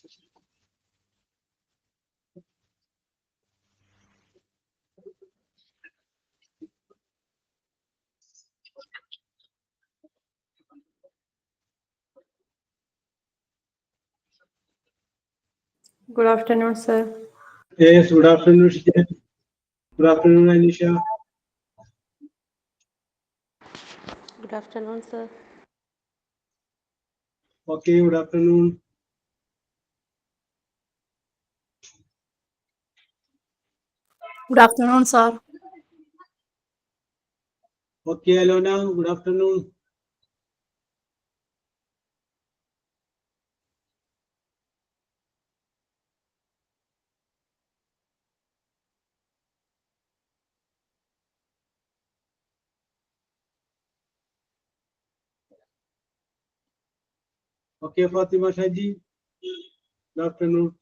Good afternoon, sir. Yes, good afternoon, Shikha. Good afternoon, Anisha. Good afternoon, sir. Okay, good afternoon. Good afternoon, sir. Okay, Alona, good afternoon. Okay, Fatima Shaji, good afternoon.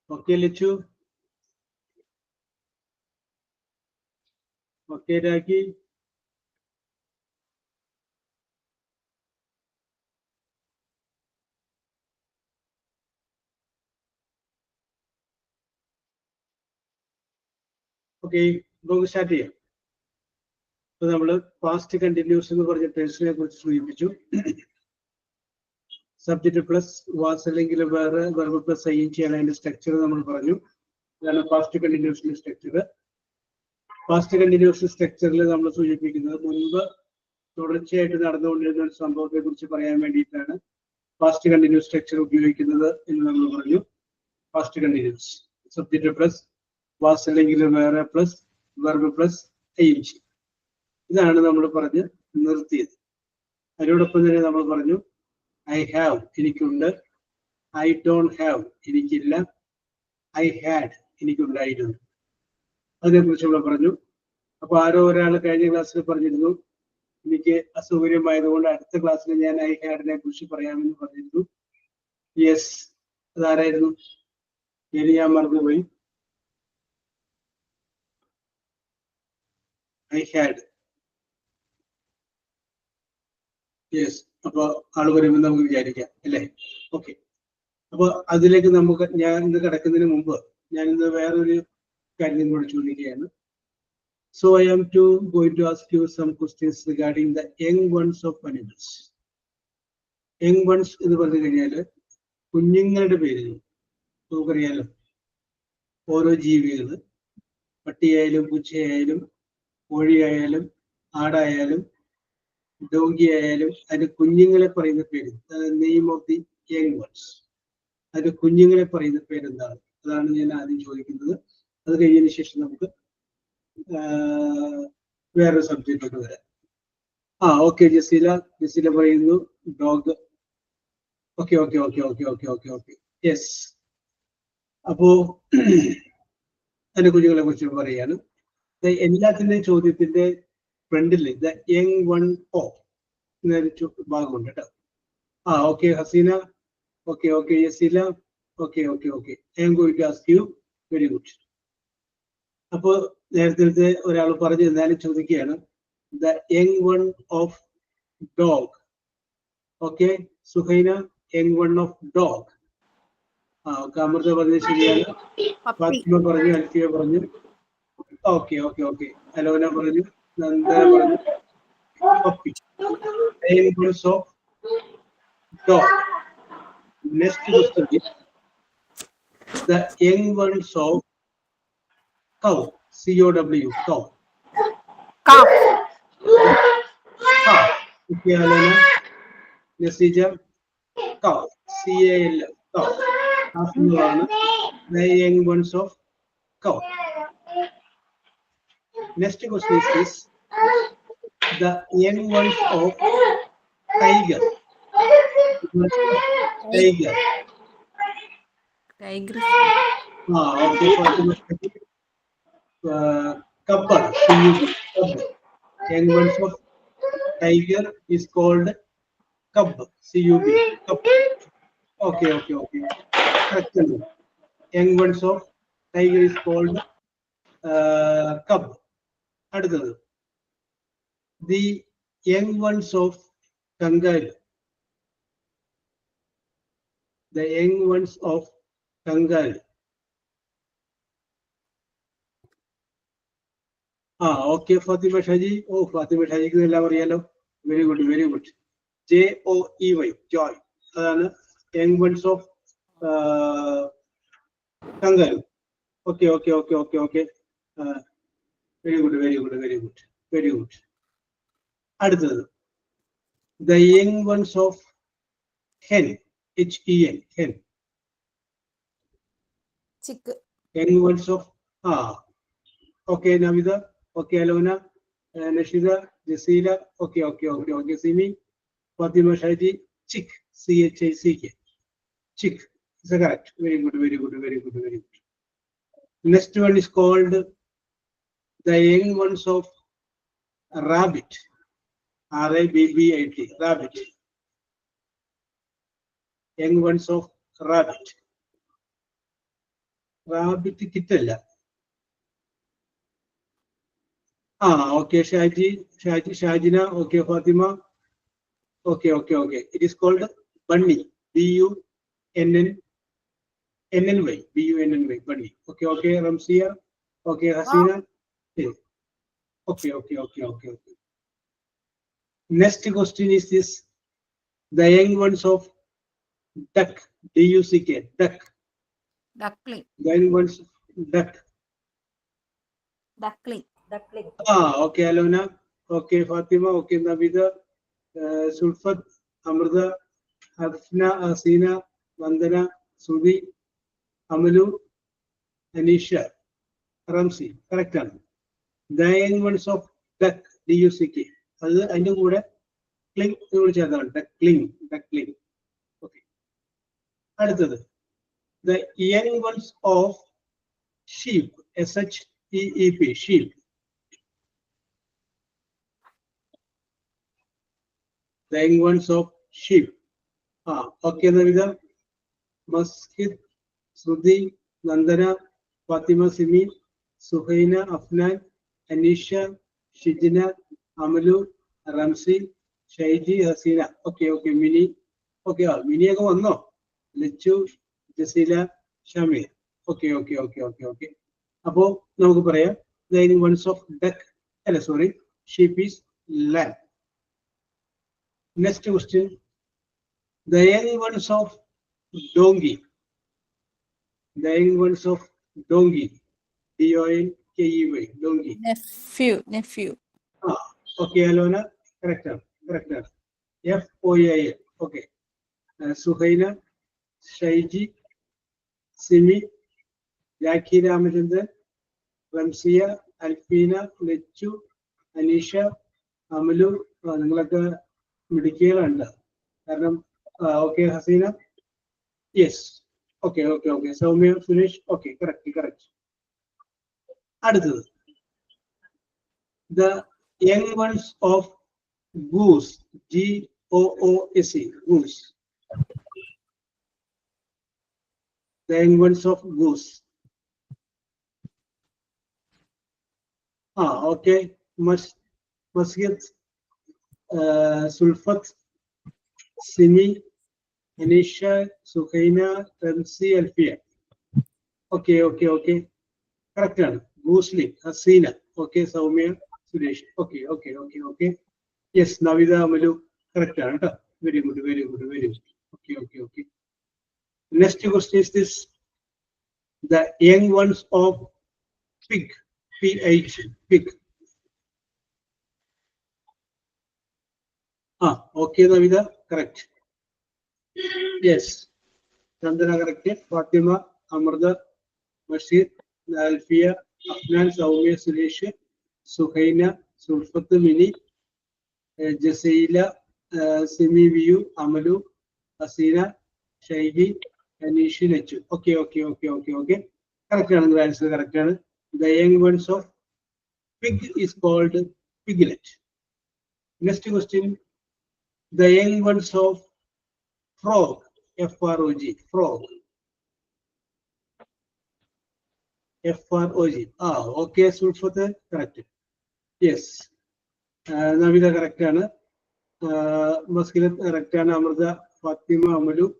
Okay, Lichu. Okay, Raki. Okay, നമുക്ക് start ചെയ്യാം. ഇപ്പൊ നമ്മള് past continuous എന്ന് പറഞ്ഞ ടെൻസിനെ കുറിച്ച് സൂചിപ്പിച്ചു. Subject plus was അല്ലെങ്കിൽ വേറെ വെർബ് പ്ലസ് ഐ ചെയ്യണം അതിന്റെ സ്ട്രക്ചർ നമ്മൾ പറഞ്ഞു. ഇതാണ് പാസ്റ്റ് കണ്ടിന്യൂസിന്റെ സ്ട്രക്ചർ. പാസ്റ്റ് കണ്ടിന്യൂസ് സ്ട്രക്ചറിൽ നമ്മൾ സൂചിപ്പിക്കുന്നത് മുൻപ് തുടർച്ചയായിട്ട് നടന്നുകൊണ്ടിരുന്ന ഒരു സംഭവത്തെ കുറിച്ച് പറയാൻ വേണ്ടിയിട്ടാണ് പാസ്റ്റ് കണ്ടിന്യൂസ് സ്ട്രക്ചർ ഉപയോഗിക്കുന്നത് എന്ന് നമ്മൾ പറഞ്ഞു. Past continuous subject plus was അല്ലെങ്കിൽ വേറെ plus verb plus I N G. ഇതാണ് നമ്മൾ പറഞ്ഞ് നിർത്തിയത്. അതിനോടൊപ്പം തന്നെ നമ്മൾ പറഞ്ഞു ഐ ഹാവ് എനിക്കുണ്ട്, ഐ ഡോണ്ട് ഹാവ് എനിക്കില്ല, ഐ ഹാഡ് എനിക്കുണ്ടായിരുന്നു. അതിനെക്കുറിച്ച് നമ്മൾ പറഞ്ഞു. അപ്പൊ ആരോ ഒരാൾ കഴിഞ്ഞ ക്ലാസ്സിൽ പറഞ്ഞിരുന്നു എനിക്ക് അസൗകര്യമായതുകൊണ്ട് അടുത്ത ക്ലാസ്സിൽ ഞാൻ ഐ ഹാഡിനെ കുറിച്ച് പറയാമെന്ന് പറഞ്ഞിരുന്നു. യെസ്, അതാരായിരുന്നു? ഇനി ഞാൻ മറന്നുപോയി. I had. യെസ്, അപ്പൊ ആള് വരുമ്പോൾ നമുക്ക് വിചാരിക്കാം അല്ലേ? ഓക്കെ, അപ്പൊ അതിലേക്ക് നമുക്ക് ഞാൻ ഇന്ന് കിടക്കുന്നതിന് മുമ്പ് ഞാൻ ഇന്ന് വേറൊരു കാര്യം കൂടെ ചോദിക്കുകയാണ്. So I am going to ask you some questions regarding the young ones of animals. Young ones എന്ന് പറഞ്ഞു കഴിഞ്ഞാല് കുഞ്ഞുങ്ങളുടെ പേര് നമുക്കറിയാലോ. ഓരോ ജീവികള് പട്ടിയായാലും പൂച്ചയായാലും കോഴിയായാലും ആടായാലും ഡോങ്കി ആയാലും അതിന്റെ കുഞ്ഞുങ്ങളെ പറയുന്ന പേര്, name of the young ones. അതിന്റെ കുഞ്ഞുങ്ങളെ പറയുന്ന പേരെന്താണ്? അതാണ് ഞാൻ ആദ്യം ചോദിക്കുന്നത്. അത് കഴിഞ്ഞതിന് ശേഷം നമുക്ക് വേറൊരു സബ്ജക്റ്റിലോട്ട് വരാം. ഓക്കെ, ജസീല പറയുന്നു dog. Okay okay okay okay okay okay okay yes. അപ്പോ അതിന്റെ കുഞ്ഞുങ്ങളെ കുറിച്ച് പറയാണ്. എല്ലാത്തിന്റെയും ചോദ്യത്തിന്റെ ഫ്രണ്ടിൽ ദ യങ് വൺ ഓഫ് എന്നൊരു ഭാഗമുണ്ട് കേട്ടോ. Okay Haseena, okay okay Jaseela, okay okay okay. I am going to ask you. Very good. അപ്പോ നേരത്തെ ഒരാൾ പറഞ്ഞു എന്നാലും ചോദിക്കുകയാണ് the young one of dog. Okay Suhaina, young one of dog. Okay, Amrutha പറഞ്ഞത് ശരിയാണ്. ഫാത്തിമ പറഞ്ഞു, അൽഫിയ പറഞ്ഞു. Okay okay okay. അലോന പറഞ്ഞു, നന്ദന പറഞ്ഞു puppy. Young ones of dog. Next question is the young ones of cow. C-O-W, cow. Calf. Cow. Okay, Alana. Nasija, cow. C-A-L, cow. Afternoon, the young ones of cow. Next question is this: the young ones of tiger. Tiger. Tiger. Okay, Fatima. Couple. Couple. Young ones of tiger is called cub. C-U-B. Cub. Okay, okay, okay. Correct. Young ones of Tiger is called cub. അടുത്തത് the young ones of kangaroo. The young ones of kangaroo. Okay, Fatima Shaji. Oh, Fatima Shaji ക്ക് എല്ലാം അറിയാലോ. Very good, very good. JOEY, joy. അതാണ് young ones of kangaroo. Okay. Very good, very good, very good, very good. അടുത്തത് the young ones of hen. HEN, hen. chick, Young ones of okay, Navida. Okay, Alona, Nashida, Jasila. Okay. Simi, Fatima Shaji, chick. CHICK. Chick. Is that correct? Very good, very good, very good, very good. Next one is called the young ones of rabbit. RABBIT. Rabbit. Young ones of rabbit. Rabbit kitalla. Okay, Shajina. Okay, Fatima. Okay. It is called bunny. BUNNY. BUNNY. Bunny. Okay. Ramsia. Okay, Hasina. Okay. Next question is this: the young ones of duck. DUCK. Duck. duckling, The young ones of duck. duckling, Okay, Alona. Okay, Fatima. Okay, Navida. Sulfat, Amrita, Hafna, Asina, Vandana, Sudhi, Amalu, Anisha, Ramsi. Correct. The young ones of duck. DUCK. അത് അതിന്റെ കൂടെ cling കൂടി ചേർന്നാണ് duckling. Okay. അടുത്തത് the young ones of sheep. SHEEP. Sheep. The young ones of sheep. Okay, Navida. Masjid, Sudhi, Nandana, Fatima, Simi, Suhaina, Afnan, Anisha, Shijina, Amalu, Ramsi, Shaiji, Hasina. Okay, Mini. Okay, Mini ഒക്കെ വന്നോ? Lichu, Jasila, Shamir. Okay. അപ്പോ നമുക്ക് പറയാം the young ones of duck. Sheep is lamb. Next question: the young ones of donkey. The young ones of donkey. DONKEY. Donkey. nephew, Okay, Alona. Correct. FOIL. Okay. Suhaina, Shaiji, Simi, Jackie Ramachandran, Ramsia, Alfina, Lechu, Anisha, Amalu. നിങ്ങളൊക്കെ മിടുക്കികളുണ്ട് കാരണം okay, Hasina. Yes. Okay. Soumya, Suresh. Okay, correct. അടുത്തത് the young ones of goose. GOOSE. Goose. The young ones of goose. Okay. Masjid, Sulfat, Simi, Anisha, Suhaina, Ramsi, Alfia. Okay. Correct. Goosely, Hasina. Okay, Soumya, Suresh. Okay. Yes, Navida, Amalu. Correct. Very good. Okay. Next question is this: the young ones of pig. PH. Pig. Okay, Navida. Correct. Yes. Chandana correct. Fatima, Amrita, Bashir, Alfia, Afnan, Soumya, Suresh, Suhaina, Sulfat, Mini, Jasila, Simi, Viu, Amalu, Hasina, Shaiji, Anishi, Lechu. Okay. Correct. Answer correct. The young ones of pig is called piglet. Next question: the young ones of frog. FROG. Frog. FROG. Okay, Sulfat, correct. Yes. Navida correct. Muscular correct. Amrita, Fatima, Amalu,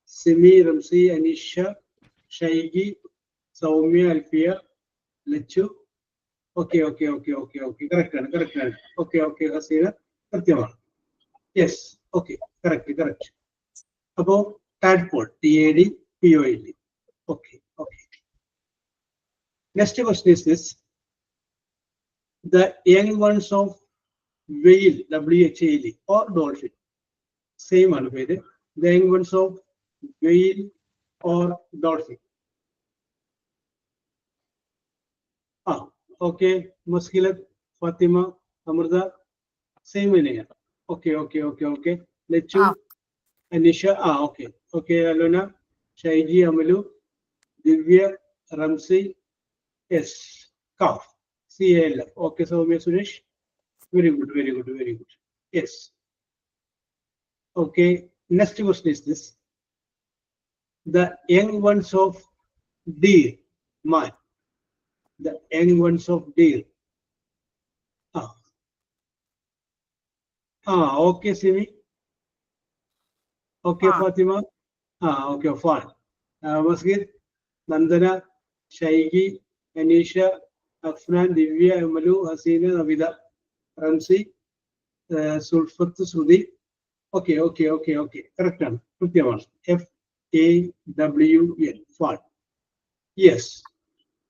Simi, Ramsi, Anisha, Shaigi, Saumya, Alfia, Lechu. Okay. Correct. Okay, Hasina, Satyama. Yes. Okay. Correct. About tadpole, TADPOLE. Okay. Next question is this. The young ones of whale, WHALE, or dolphin. Same one, the young ones of whale or dolphin. Okay. Muscular, Fatima, Amrita, same in here. Okay. Let's you. Anisha, okay. Alona, Shaiji, Amalu, Divya, Ramsi, yes. Calf. CALF. Okay, so Suresh. Very good. Yes. Okay. Next question is this. The young ones of deer, man. The young ones of deer. Okay, Simi. Okay, Fatima. Okay, fine. Masjid, Nandana, Shaigi, Anisha, Afnan, Divya, Amalu, Hasina, Navida, Ramsi, Sulfat, Sudi. Okay. Correct. FAWL. Fine. Yes.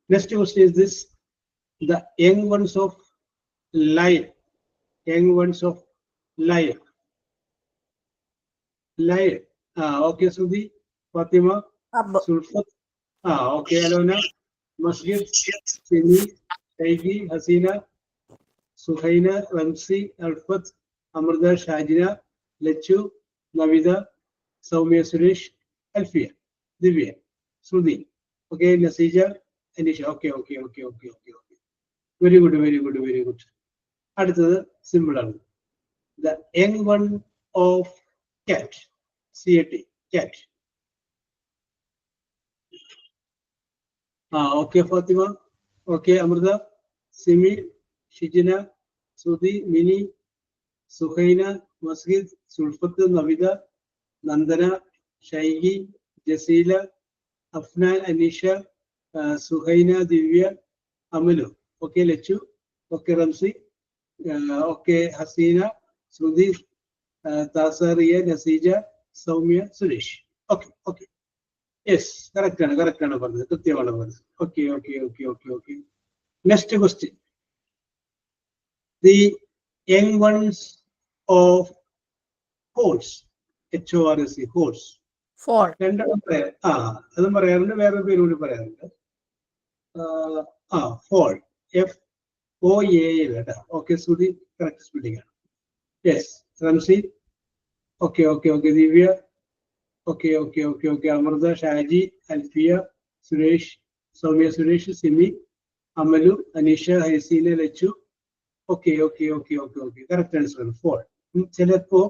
Next question is this. The young ones of lion. Young ones of lion. Lion. Okay, Sudi, Fatima, Sulfat. Okay, Alona, Masjid, Simi, Shaigi, Hasina, Suhaina, Ramsi, Alfat, Amrita, Shajina, Lechu, Navida, Saumya, Suresh, Alfia, Divya, Sudi. Okay, Nasija, Anisha. Okay. Very good. அடுத்தது simple ആണ്. The young one of cat. CAT. Cat. Okay, Fatima. Okay, Amrita, Simi, Shijina, Sudi, Mini, Suhaina, Masjid, Sulfat, Navida, Nandana, Shaigi, Jasila, Afnan, Anisha, Suhaina, Divya, Amalu. Okay, Lechu. Okay, Ramsi. Okay, Hasina, Sudi, Tasariya, Nasija, Saumya, Suresh. Okay. Yes, correct. Okay. Next question. The young ones of horse. HORSE, horse. Fall. രണ്ടെണ്ണം പറയാം. അതും പറയാറുണ്ട്, വേറെ പേര് പറയാറുണ്ട്. Fall. FOAL. Okay, Sudi, correct spelling. Yes, Ramsi. Okay. Divya. Okay. Amrita, Shaji, Alfia, Suresh, Saumya, Suresh, Simi, Amalu, Anisha, Hasina, Lechu. Okay. Correct answer. Fall. ചിലപ്പോ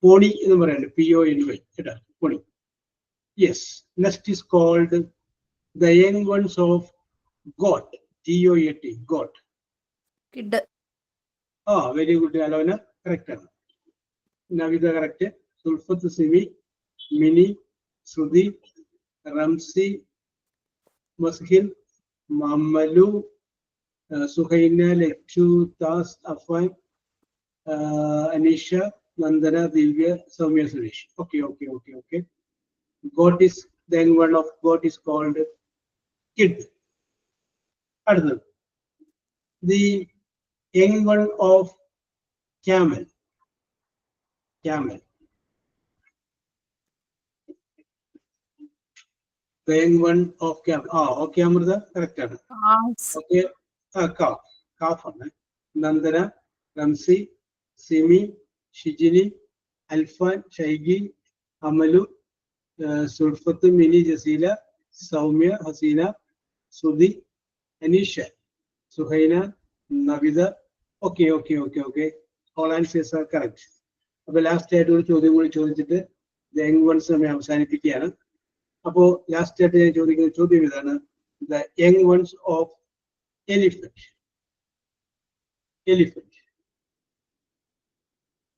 pony എന്ന് പറയുന്നത് PONY. Pony. Yes. Next is called the young ones of goat. GOAT. Goat. Kid. Very good, Alona. Correct. Navida correct. Sulfat, Simi, Mini, Sudi, Ramsi, Masjid, Mamalu, Suhaina, Lechu, Tas, Afan, Anisha, Nandana, Divya, Saumya, Suresh. Okay. Goat is, then one of goat is called kid. Other. The young one of camel. The young one of camel. Okay, Amrita, correct. Okay, calf. Nandana, Ramsi, Simi, Shijini, Alfan, Shaigi, Amalu, Sulfat, Mini, Jasila, Saumya, Hasina, Sudi, Anisha, Suhaina, Navida. Okay. All answers are correct. അപ്പോൾ last ആയിട്ട് ഒരു ചോദ്യം കൂടി ചോദിച്ചിട്ട് young ones നമ്മൾ അവസാനിപ്പിക്കുകയാണ്. അപ്പോൾ last ആയിട്ട് ഞാൻ ചോദിക്കുന്ന ചോദ്യം ഇതാണ്. the young ones of elephant. Elephant.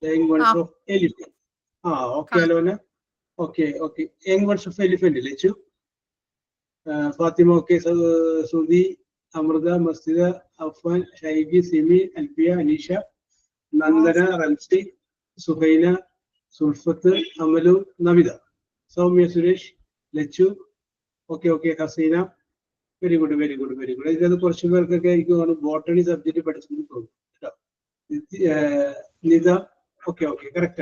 The young ones of elephant. Okay, Alona. Okay. Young ones of elephant. Lechu. Fatima, okay, Sudi, Amrita, Masjida, Afan, Shaigi, Simi, Alpia, Anisha, Nandana, Ramsi, Suhaina, Sulfat, Amalu, Navida. Soumya, Suresh, Lechu. Okay, Hasina. Very good. This is the question work on botany subject, but Nida. Okay, correct.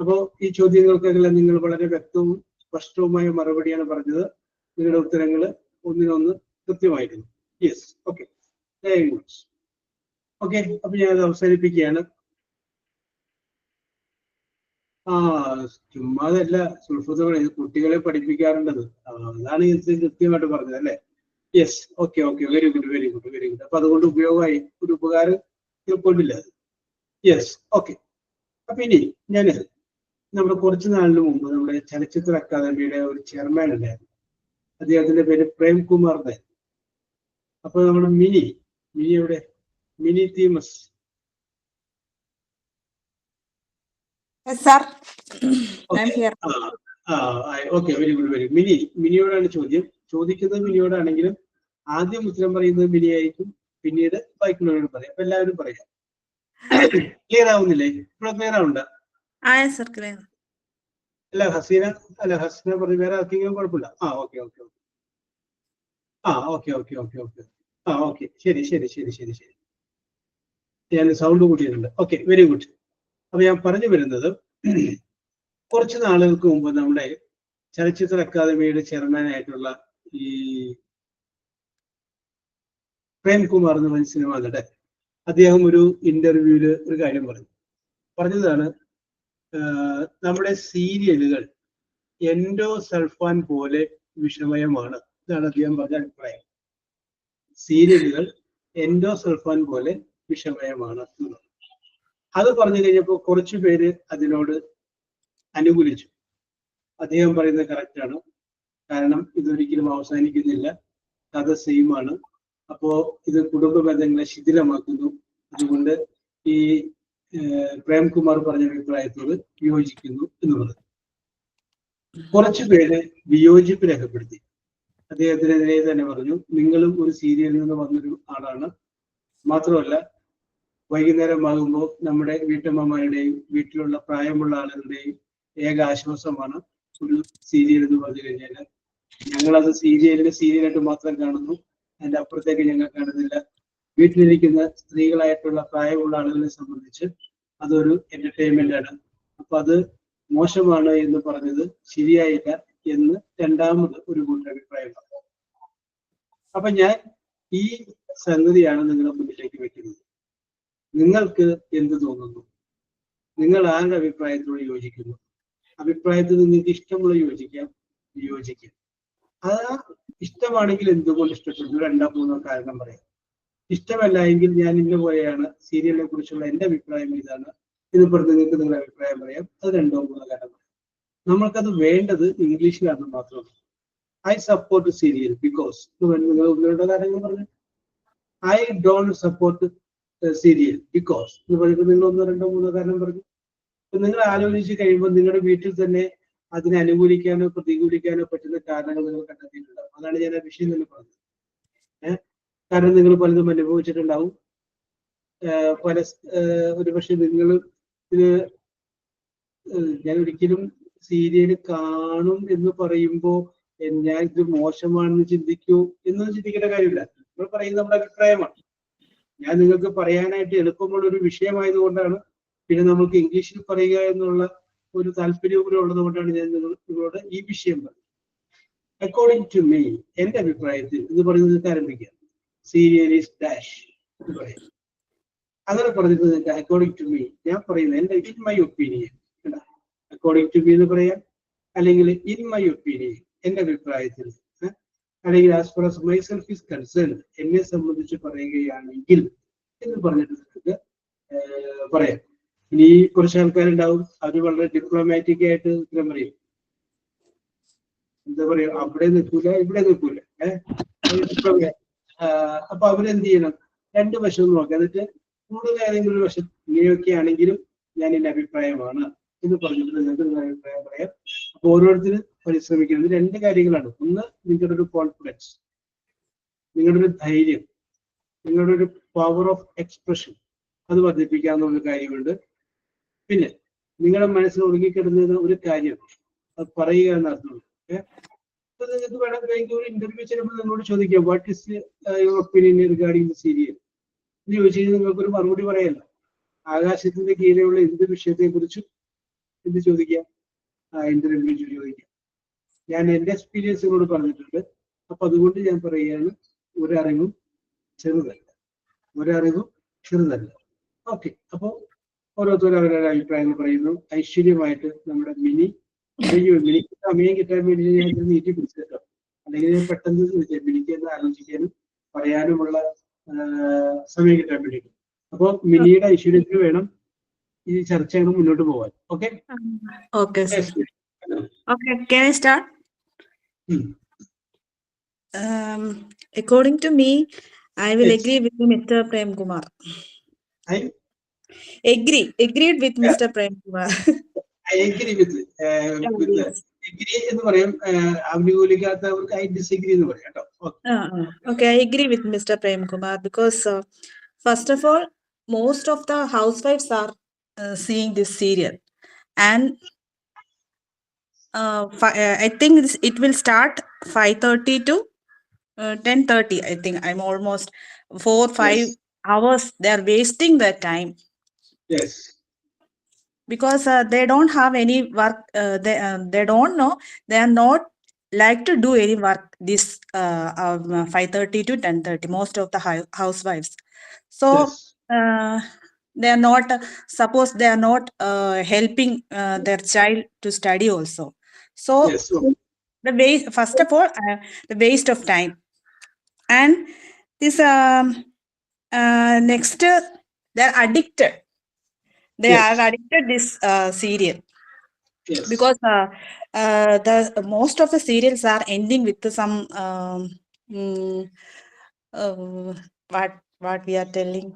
About each of the Ningle Valare Vectum, Pastoma, Maravadiana Parada, Ningle Triangle, only on the Tiviting. Yes, okay. Very good. Okay, Abiyana of Sari Pikiana. Mother Sulfur, Putiala Padipica under Lani is the Timata Parada. Yes, okay, very good. Father want to be away, Pudupagara, you put it. Yes, okay. Apini, Yanel. നമ്മുടെ കുറച്ച് നാളിന് മുമ്പ് നമ്മുടെ ചലച്ചിത്ര അക്കാദമിയുടെ ഒരു chairman ഉണ്ടായിരുന്നു. അദ്ദേഹത്തിന്റെ പേര് പ്രേംകുമാർ ദാസ്. അപ്പൊ നമ്മുടെ മിനിയുടെ മിനി തീമസ്. Okay, very good. മിനിയോടാണ് ചോദ്യം. ചോദിക്കുന്നത് മിനിയോടാണെങ്കിലും ആദ്യം ഉത്തരം പറയുന്നത് മിനി ആയിരിക്കും, പിന്നീട് ബാക്കിയുള്ളവരോട് പറയാം. അപ്പൊ എല്ലാവരും പറയാം. ക്ലിയർ ആവുന്നില്ലേ? ഇവിടെ ക്ലിയർ ആവുന്നുണ്ടോ? അല്ല ഹസീന പറഞ്ഞു വേറെ ആർക്കെങ്കിലും കുഴപ്പമില്ല. ഓക്കെ ശരി. ഞാൻ സൗണ്ട് കൂട്ടിയിട്ടുണ്ട്. Okay, very good. അപ്പൊ ഞാൻ പറഞ്ഞു വരുന്നത്, കുറച്ച് നാളുകൾക്ക് മുമ്പ് നമ്മുടെ ചലച്ചിത്ര അക്കാദമിയുടെ ചെയർമാനായിട്ടുള്ള ഈ പ്രേംകുമാർ എന്ന് പറഞ്ഞ സിനിമ നടൻ, അദ്ദേഹം ഒരു ഇന്റർവ്യൂവില് ഒരു കാര്യം പറഞ്ഞതാണ്, നമ്മുടെ സീരിയലുകൾ എൻഡോസൾഫാൻ പോലെ വിഷമയമാണ്. ഇതാണ് അദ്ദേഹം പറഞ്ഞ അഭിപ്രായം. സീരിയലുകൾ എൻഡോസൾഫാൻ പോലെ വിഷമയമാണ്. അത് പറഞ്ഞു കഴിഞ്ഞപ്പോൾ കുറച്ചു പേര് അതിനോട് അനുകൂലിച്ചു. അദ്ദേഹം പറയുന്നത് കറക്റ്റാണ്, കാരണം ഇതൊരിക്കലും അവസാനിക്കുന്നില്ല, കഥ സെയിമാണ്. അപ്പോ ഇത് കുടുംബ ബന്ധങ്ങളെ ശിഥിലമാക്കുന്നു. അതുകൊണ്ട് ഈ പ്രേംകുമാർ പറഞ്ഞ അഭിപ്രായത്തോട് വിയോജിക്കുന്നു എന്നുള്ളത്. കുറച്ചു പേര് വിയോജിപ്പ് രേഖപ്പെടുത്തി. അദ്ദേഹത്തിനെതിരെ തന്നെ പറഞ്ഞു, നിങ്ങളും ഒരു സീരിയലിൽ നിന്ന് വന്നൊരു ആളാണ്, മാത്രമല്ല വൈകുന്നേരമാകുമ്പോൾ നമ്മുടെ വീട്ടമ്മമാരുടെയും വീട്ടിലുള്ള പ്രായമുള്ള ആളുകളുടെയും ഏക ആശ്വാസമാണ് ഒരു സീരിയൽ എന്ന് പറഞ്ഞു കഴിഞ്ഞാൽ. ഞങ്ങളത് സീരിയലായിട്ട് മാത്രം കാണുന്നു, അതിന്റെ അപ്പുറത്തേക്ക് ഞങ്ങൾ കാണുന്നില്ല. വീട്ടിലിരിക്കുന്ന സ്ത്രീകളായിട്ടുള്ള പ്രായമുള്ള ആളുകളെ സംബന്ധിച്ച് അതൊരു എന്റർടൈൻമെന്റ് ആണ്. അപ്പൊ അത് മോശമാണ് എന്ന് പറഞ്ഞത് ശരിയായില്ല എന്ന് രണ്ടാമത് ഒരു കൂട്ടർ അഭിപ്രായം പറഞ്ഞു. അപ്പൊ ഞാൻ ഈ സംഗതിയാണ് നിങ്ങളുടെ മുന്നിലേക്ക് വെക്കുന്നത്. നിങ്ങൾക്ക് എന്ത് തോന്നുന്നു? നിങ്ങൾ ആരുടെ അഭിപ്രായത്തോട് യോജിക്കുന്നു? അഭിപ്രായത്തിൽ നിങ്ങൾക്ക് ഇഷ്ടമുള്ള യോജിക്കാം, വിയോജിക്കാം. ആ ഇഷ്ടമാണെങ്കിൽ എന്തുകൊണ്ട് ഇഷ്ടപ്പെട്ടു? 2-3 കാരണം പറയാം. ഇഷ്ടമല്ല എങ്കിൽ ഞാൻ ഇന്ന പോലെയാണ്, സീരിയലിനെ കുറിച്ചുള്ള എന്റെ അഭിപ്രായം ഇതാണ് എന്ന് പറഞ്ഞ് നിങ്ങൾക്ക് നിങ്ങളുടെ അഭിപ്രായം പറയാം. അത് 2-3 കാരണം പറയാം. നമ്മൾക്കത് വേണ്ടത് ഇംഗ്ലീഷിലാണ് മാത്രമാണ്. ഐ സപ്പോർട്ട് സീരിയൽ ബിക്കോസ് നിങ്ങളുടെ കാര്യങ്ങൾ പറഞ്ഞു. I don't support serial because എന്ന് പറയുമ്പോൾ നിങ്ങൾ 1-2-3 കാരണം പറഞ്ഞു. അപ്പൊ നിങ്ങൾ ആലോചിച്ച് കഴിയുമ്പോൾ നിങ്ങളുടെ വീട്ടിൽ തന്നെ അതിനെ അനുകൂലിക്കാനോ പ്രതികൂലിക്കാനോ പറ്റുന്ന കാരണങ്ങൾ നിങ്ങൾ കണ്ടെത്തിയിട്ടുണ്ടാവും. അതാണ് ഞാൻ ആ വിഷയം തന്നെ പറഞ്ഞത്. കാരണം നിങ്ങൾ പലതും അനുഭവിച്ചിട്ടുണ്ടാവും. ഒരുപക്ഷെ നിങ്ങൾ ഇത് ഞാൻ ഒരിക്കലും സീരിയൽ കാണും എന്ന് പറയുമ്പോൾ ഞാൻ ഇത് മോശമാണെന്ന് ചിന്തിക്കൂ എന്നൊന്നും ചിന്തിക്കേണ്ട കാര്യമില്ല. നിങ്ങൾ പറയുന്നത് നമ്മുടെ അഭിപ്രായമാണ്. ഞാൻ നിങ്ങൾക്ക് പറയാനായിട്ട് എളുപ്പമുള്ള ഒരു വിഷയമായതുകൊണ്ടാണ്, പിന്നെ നമുക്ക് ഇംഗ്ലീഷിൽ പറയുക എന്നുള്ള ഒരു താല്പര്യവും കൂടെ ഉള്ളത് കൊണ്ടാണ് ഞാൻ നിങ്ങളോട് ഈ വിഷയം പറഞ്ഞത്. അക്കോർഡിംഗ് ടു മീ, എന്റെ അഭിപ്രായത്തിൽ എന്ന് പറയുന്നത് ആരംഭിക്കാം. സീരിയൽ ഈസ് ഡാഷ് എന്ന് പറയും. അങ്ങനെ പറഞ്ഞിട്ട് നിങ്ങൾക്ക് അക്കോർഡിംഗ് ടു മീ, ഞാൻ പറയുന്നത് എന്റെ in my opinion, according to me എന്ന് പറയാം, അല്ലെങ്കിൽ ഇൻ മൈ ഒപ്പീനിയൻ എന്റെ അഭിപ്രായത്തിൽ, അല്ലെങ്കിൽ as far as myself is concerned എന്നെ സംബന്ധിച്ച് പറയുകയാണെങ്കിൽ എന്ന് പറഞ്ഞിട്ട് നിങ്ങൾക്ക് പറയാം. ഇനി കുറച്ച് ആൾക്കാരുണ്ടാവും, അവർ വളരെ ഡിപ്ലോമാറ്റിക് ആയിട്ട് ഉത്തരം പറയും. എന്താ പറയാ, അവിടെ നിൽക്കൂല ഇവിടെ നിൽക്കൂല. അപ്പൊ അവരെന്ത് ചെയ്യണം, രണ്ട് വശവും നോക്കാം. എന്നിട്ട് കൂടുതൽ ഏതെങ്കിലും ഒരു വശം ഇങ്ങനെയൊക്കെ ആണെങ്കിലും ഞാൻ എന്റെ അഭിപ്രായമാണ് എന്ന് പറഞ്ഞിട്ട് നിങ്ങൾക്ക് നിങ്ങളുടെ അഭിപ്രായം പറയാം. അപ്പൊ ഓരോരുത്തരും പരിശ്രമിക്കുന്നത് രണ്ട് കാര്യങ്ങളാണ്. ഒന്ന്, നിങ്ങളുടെ ഒരു കോൺഫിഡൻസ്, നിങ്ങളുടെ ഒരു ധൈര്യം, നിങ്ങളുടെ ഒരു പവർ ഓഫ് എക്സ്പ്രഷൻ, അത് വർദ്ധിപ്പിക്കാവുന്ന ഒരു കാര്യമുണ്ട്. പിന്നെ നിങ്ങളുടെ മനസ്സിൽ ഒതുങ്ങിക്കിടുന്നത് ഒരു കാര്യം അത് പറയുക എന്നർത്ഥമുണ്ട്. നിങ്ങൾക്ക് വേണമെങ്കിൽ ഒരു ഇന്റർവ്യൂ ചെയ്യുമ്പോൾ നിങ്ങളോട് ചോദിക്കാം, what is your opinion regarding the serial എന്ന് ചോദിച്ചു കഴിഞ്ഞാൽ നിങ്ങൾക്കൊരു മറുപടി പറയല്ല. ആകാശത്തിന്റെ കീഴിലുള്ള എന്ത് വിഷയത്തെ കുറിച്ചും എന്ത് ചോദിക്കാം, ഇന്റർവ്യൂ ചോദിക്കാം. ഞാൻ എന്റെ എക്സ്പീരിയൻസിനോട് പറഞ്ഞിട്ടുണ്ട്. അപ്പൊ അതുകൊണ്ട് ഞാൻ പറയുകയാണ്, ഒരറിവും ചെറുതല്ല, ഒരറിവും ചെറുതല്ല. ഓക്കെ, അപ്പൊ ഓരോരുത്തരും അവരുടെ അഭിപ്രായങ്ങൾ പറയുന്നു. ഐശ്വര്യമായിട്ട് നമ്മുടെ മിനിക്ക് സമയം കിട്ടാൻ വേണ്ടി ഞാൻ നീട്ടി പിടിച്ചിട്ടോ, അല്ലെങ്കിൽ ഞാൻ പെട്ടെന്ന് മിനിക്ക് എന്ന് ആലോചിക്കാനും പറയാനുമുള്ള സമയം കിട്ടാൻ വേണ്ടിയിട്ട്. അപ്പൊ മിനിയുടെ ഐശ്വര്യത്തിന് വേണം ഈ ചർച്ചകൾ മുന്നോട്ട് പോകാൻ. Okay, Okay, sir. Okay, can I start? According to me, I will Yes. agree with Mr. Prem Kumar. I Agreed with Mr. Prem Kumar. agree with agree എന്ന് പറയും, അനുകൂലിക്കാത്തവർക്ക് I disagree എന്ന് പറയാം കേട്ടോ. Okay, I agree with Mr. Prem Kumar because first of all, most of the housewives are seeing this serial, and I think it will start 5:30 to 10:30. I think I'm almost 4-5 Yes. hours. They are wasting their time Yes. because they don't have any work. They don't know. They are not like to do any work this 5:30 to 10:30. Most of the housewives. So Yes. they are not suppose they are not helping their child to study also. So Yes. the waste, first of all, the waste of time, and this next they're addicted. They Yes. are addicted this serial Yes. because the most of the serials are ending with some what we are telling.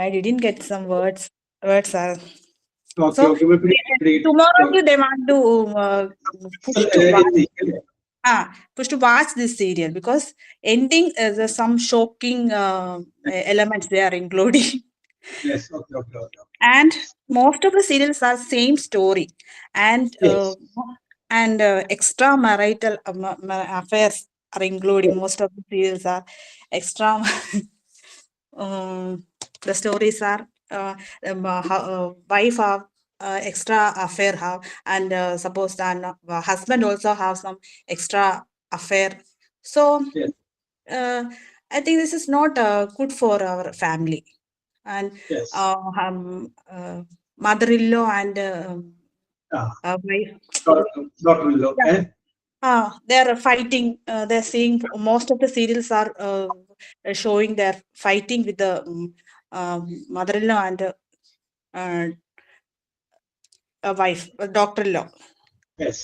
I didn't get some words. Words are Okay. so Okay. tomorrow they want to push to watch, push to watch this serial because ending there's some shocking elements they are including. Yes. Okay. Okay. Okay. And most of the serials are same story, and Yes. extramarital affairs are including. Most of the serials are extra. The stories are wife have extra affair have, and suppose the husband also have some extra affair. So Yes. I think this is not good for our family. And Yes. mother-in-law and wife, Daughter-in-law. they're fighting. They're seeing most of the serials are showing they're fighting with the mother-in-law and wife, daughter-in-law. Yes.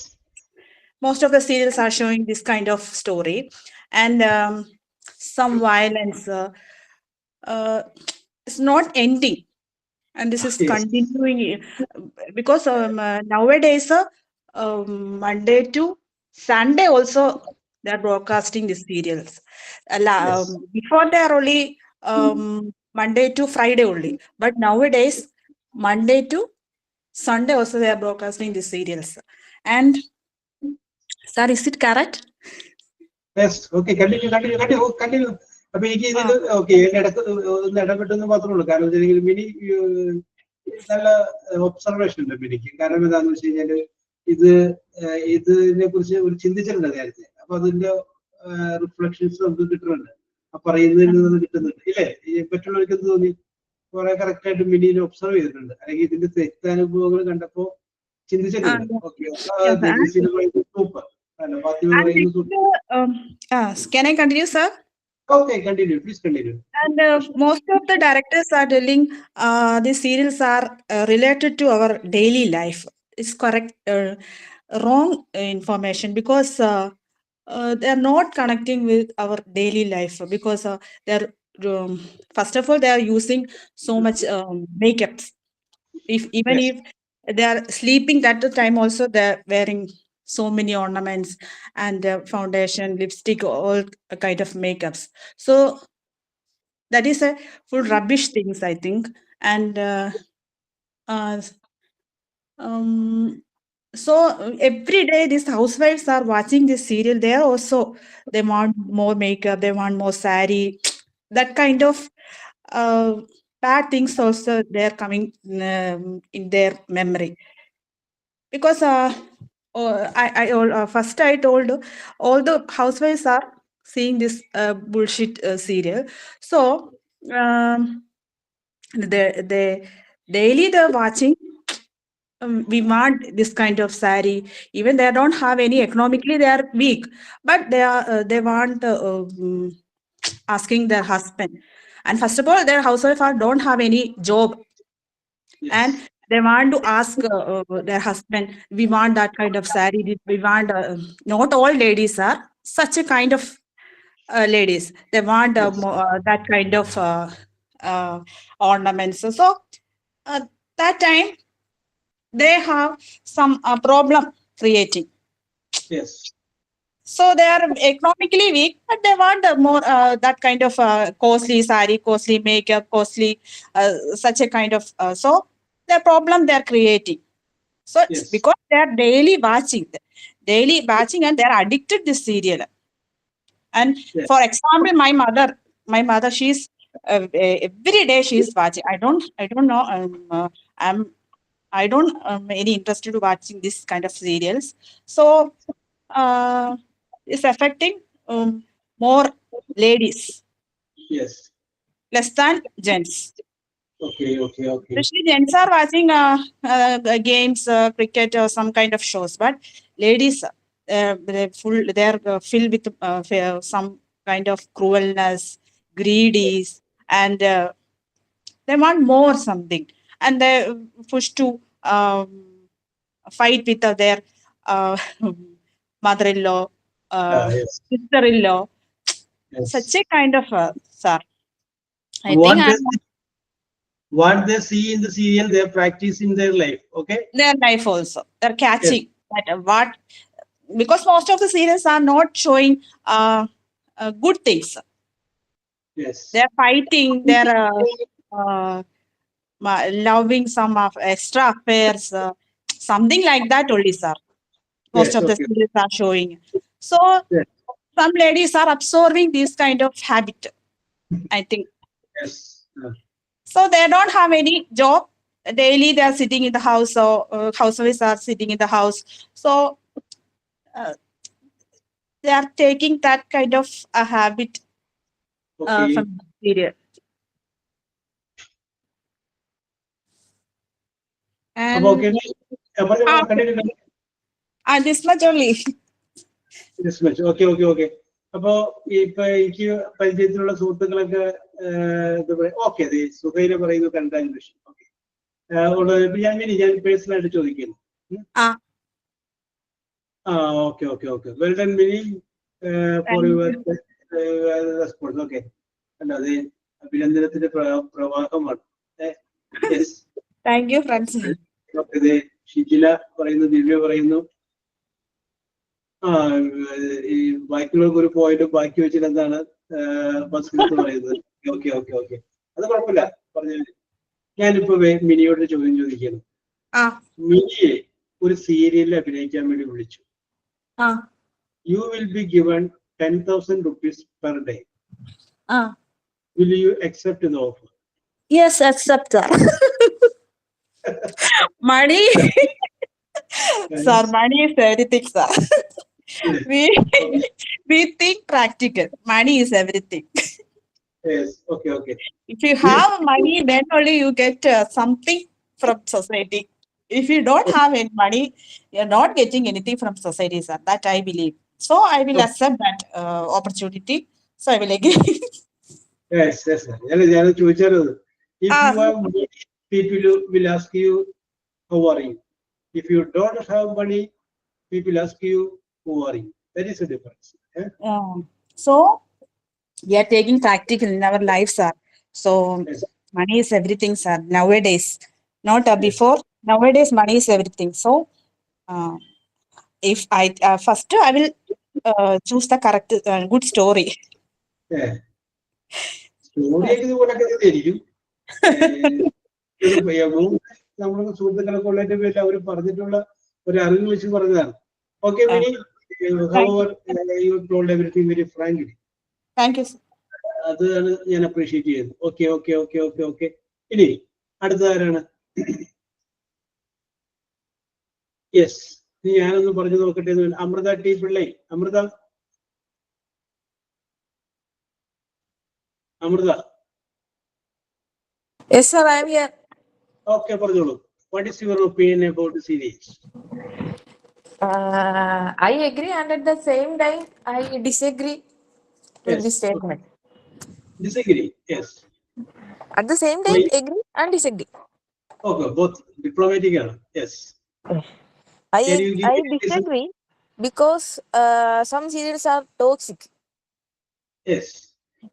Most of the serials are showing this kind of story, and some violence. It's not ending, and this is Yes. continuing because nowadays Monday to Sunday also they are broadcasting these serials. Yes. Before they are only Monday to Friday only, but nowadays Monday to Sunday also they are broadcasting these serials. And sir, is it correct? Yes. Okay. Continue. അപ്പൊ എനിക്ക് ഇതിൽ okay ഇടപെട്ടെന്ന് മാത്രമേ ഉള്ളൂ. കാരണം mini നല്ല observation ഉണ്ട് മിനിക്ക്. കാരണം എന്താണെന്ന് വെച്ച് കഴിഞ്ഞാല് ഇതിനെ കുറിച്ച് ഒരു ചിന്തിച്ചിട്ടുണ്ട് നേരത്തെ. അപ്പൊ അതിന്റെ റിഫ്ലക്ഷൻസ് നമുക്ക് കിട്ടുന്നുണ്ട്, ആ പറയുന്നതിൽ നിന്ന് കിട്ടുന്നുണ്ട് ഇല്ലേ? മറ്റുള്ളവർക്ക് എന്ത് തോന്നി? കുറെ കറക്റ്റ് ആയിട്ട് മിനിനെ ഒബ്സർവ് ചെയ്തിട്ടുണ്ട്, അല്ലെങ്കിൽ ഇതിന്റെ തെറ്റാനുഭവങ്ങൾ കണ്ടപ്പോ ചിന്തിച്ചിട്ടുണ്ട്. Okay, super. Can I continue, sir? Okay, continue. Please continue. And most of the directors are telling these serials are related to our daily life. is correct, wrong information, because they are not connecting with our daily life, because they're first of all they are using so much makeups. Even Yes. if they are sleeping, that the time also they're wearing so many ornaments and foundation, lipstick, all kind of makeups. So that is a full rubbish things, I think. And uh, um, so every day these housewives are watching this serial. They are also, they want more makeup, they want more sari, that kind of uh, bad things also they're coming in their memory. Because first I told all the housewives are seeing this bullshit serial. So they daily they're watching. We want this kind of sari. Even they don't have any, economically they are weak, but they want asking their husband. And first of all, their housewife don't have any job, and Yes. they want to ask their husband, we want that kind of sari, we want not all ladies are such a kind of ladies, they want Yes. that kind of uh, ornaments. So that time they have some problem creating. Yes. So they are economically weak, but they want more that kind of costly sari, costly makeup, costly such a kind of. So the problem they are creating. So it's Yes. because they are daily watching, and they are addicted this serial. And Yes. for example, my mother, she's every day she's watching. I don't know. I don't any interested to watching this kind of serials. So it's affecting more ladies, Yes. less than gents. Okay. Okay. Okay. Especially gents are watching games, cricket, or some kind of shows, but ladies, they're filled with some kind of cruelness, greedy, and they want more something, and they push to fight with their uh, mother-in-law, Yes. sister-in-law, such Yes. a kind of sir. I think What they what they see in the serial, they practice in their life. Okay. their life also. They're Yes. catching that what, because most of the serials are not showing good things. Yes. They're fighting. They're loving some of extra affairs, something like that only, sir. Most Yes. of the Okay. serials are showing. So Yes. some ladies are absorbing this kind of habit, I think. Yes. So they don't have any job. Daily they are sitting in the house, or housewives are sitting in the house. So uh, they are taking that kind of a habit Okay. from the period. And Okay. Continue. this much only. This much. Okay. Okay. Okay. അപ്പോ ഇപ്പൊ എനിക്ക് പരിചയത്തിലുള്ള സുഹൃത്തുക്കളൊക്കെ എന്താ പറയാ, okay, അതെ, സുഹൈല പറയുന്നു congratulation. Okay, ഞാൻ personal ആയിട്ട് ചോദിക്കുന്നു. Ah, okay okay okay, well done Mini for thank your you. Response. Okay, അല്ല അത് അഭിനന്ദനത്തിന്റെ പ്രവാഹമാണ്. യെസ്. Thank you, friends. ഇത് ഷിജില പറയുന്നു, ദിവ്യ പറയുന്നു, ഈ ബാക്കിയുള്ളവർക്ക് ഒരു പോയിന്റ് ബാക്കി വെച്ചിട്ട് എന്താണ് ബസ്കൃത്ത് പറയുന്നത്. ഓക്കെ ഓക്കെ ഓക്കെ, അത് കുഴപ്പമില്ല, പറഞ്ഞു. ഞാനിപ്പോ മിനിയോട് ചോദ്യം ചോദിക്കുന്നു. Ah, മിനിയെ ഒരു സീരിയലിൽ അഭിനയിക്കാൻ വേണ്ടി വിളിച്ചു. ah, You will be given 10,000 rupees per day. ah. Will you accept the offer? Yes, accept. Money, sir. Money is everything, sir. we we think practical. Money is everything. Yes. Okay. Okay. If you have money, then only you get something from society. If you don't have any money, you're not getting anything from society, sir. That I believe. So I will accept that opportunity. So I will agree. Yes. Yes. ഞാൻ ചോദിച്ചാലോ, if you Ah, have money, people will ask you, how are you? If you don't have money, people ask you, who are you? That is the difference. Eh? So we are taking practical in our lives, sir. So Yes. money is everything, sir. Nowadays, not Yes. before. Nowadays, money is everything. So if I first I will choose the correct good story. സ്റ്റോറിയൊക്കെ ഇതുപോലൊക്കെ തന്നെയായിരിക്കും. നമ്മുടെ സുഹൃത്തുക്കളൊക്കെ ഉള്ളതിന്റെ പേരിൽ അവർ പറഞ്ഞിട്ടുള്ള ഒരു അറിവ് വെച്ച് പറഞ്ഞതാണ്. Okay mini, however you told everything very frankly. Thank you, sir. അതാണ് ഞാൻ അപ്രീഷിയേറ്റ് ചെയ്യുന്നത്. Okay okay okay okay okay. ഇനി അടുത്തതാരാണ്? യെസ്, ഞാനൊന്ന് പറഞ്ഞു നോക്കട്ടെ. Amrutha T Pillai. Amrutha, Amrutha. Yes, sir, I am here. Okay, പറഞ്ഞോളൂ. What is your opinion about the series? I agree, and at the same time, I disagree with Yes. this statement. Disagree? Yes. At the same time, Why? agree and disagree. Okay, both diplomatic ആണ്. Yes. Can you give I me a reason? disagree because some serials are toxic, Yes.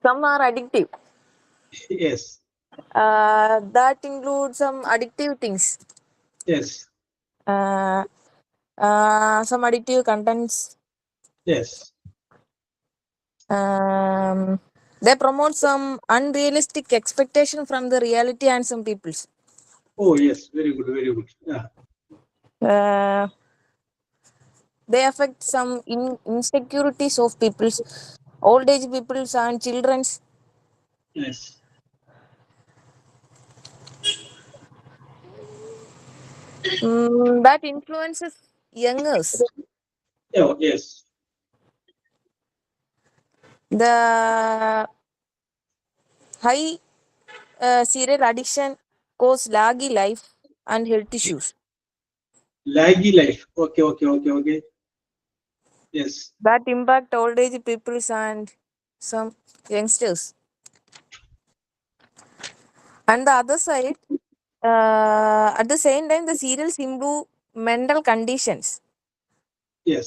some are addictive. Yes. That includes some addictive things, Yes. some addictive contents. Yes. They promote some unrealistic expectation from the reality and some peoples. Oh yes, very good, very good. Yeah. They affect some insecurities of peoples, old age peoples and children's. Yes. That influences youngers. Oh yes. The high serial addiction cause laggy life and health issues. Laggy life. Okay, okay, okay, okay. Yes. That impact old age peoples and some youngsters. And the other side, at the same time, the serials improve mental conditions. Yes.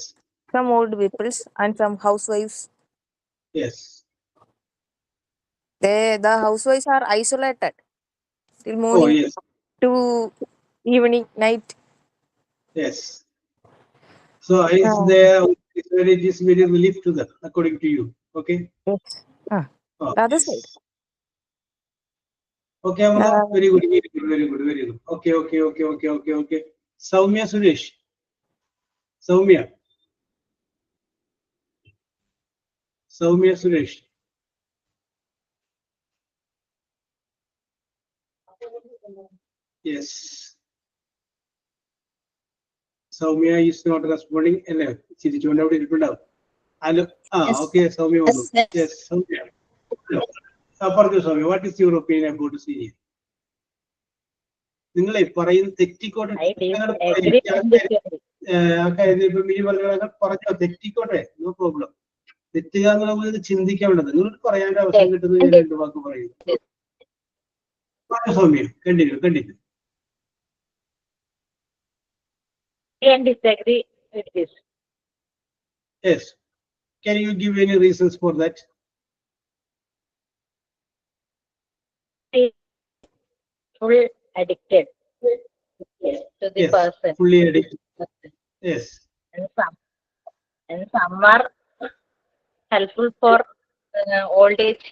Some old peoples and some housewives. Yes. The housewives are isolated till Oh morning yes. to evening, night. Yes. So is there? It is very relief to them, according to you. Okay. Yes. Oh, The other yes. side. Okay, Amala. Very good, very good, very good, very good. Okay, okay, okay, okay, okay, okay. Soumya Suresh. Soumya. Soumya Suresh. Yes. Soumya is not responding. അല്ലേ, ചിരിച്ചുകൊണ്ട് അവിടെ ഇരിപ്പുണ്ടാവും. Hello, okay, Soumya വന്നു. Yes, Soumya. പറഞ്ഞു Soumya, what is your opinion about serial? നിങ്ങളെ പറയുന്ന തെറ്റിക്കോട്ടെ, പറഞ്ഞോ, തെറ്റിക്കോട്ടെ, no problem. തെറ്റുക എന്നുള്ളത് ചിന്തിക്കാൻ വേണ്ടത്. നിങ്ങൾക്ക് പറയാൻ അവസരം കിട്ടുന്നത് ഞാൻ രണ്ട് വാക്ക് പറയുന്നു. Soumya, continue, continue. And disagree with this. Yes. Can you give any reasons for that? Full addicted, yes, to the Yes, person. fully addicted. Yes. And some are helpful for old age.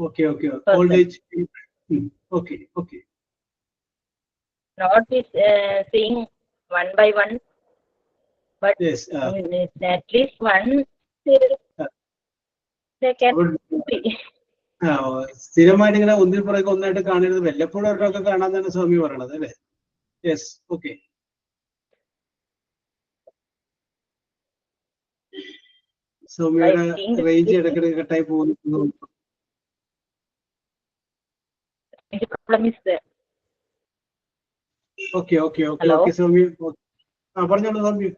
Okay, okay. Person. Old age. Okay, okay. Not with seeing one by one, but Yes. at least one serial they can see. സ്ഥിരമായിട്ട് ഇങ്ങനെ ഒന്നിൽ പുറകെ ഒന്നായിട്ട് കാണരുത്, വല്ലപ്പോഴും ഒരെണ്ണമൊക്കെ കാണാൻ തന്നെ സ്വാമി പറയണത് അല്ലേ? Yes, okay. സൗമ്യയുടെ റേഞ്ച് ഇടയ്ക്കിടയ്ക്ക് കട്ടായി പോകുന്നു. The problem is there. Okay, okay, okay, Hello? Okay. Soumya, പറഞ്ഞോളൂ Soumya.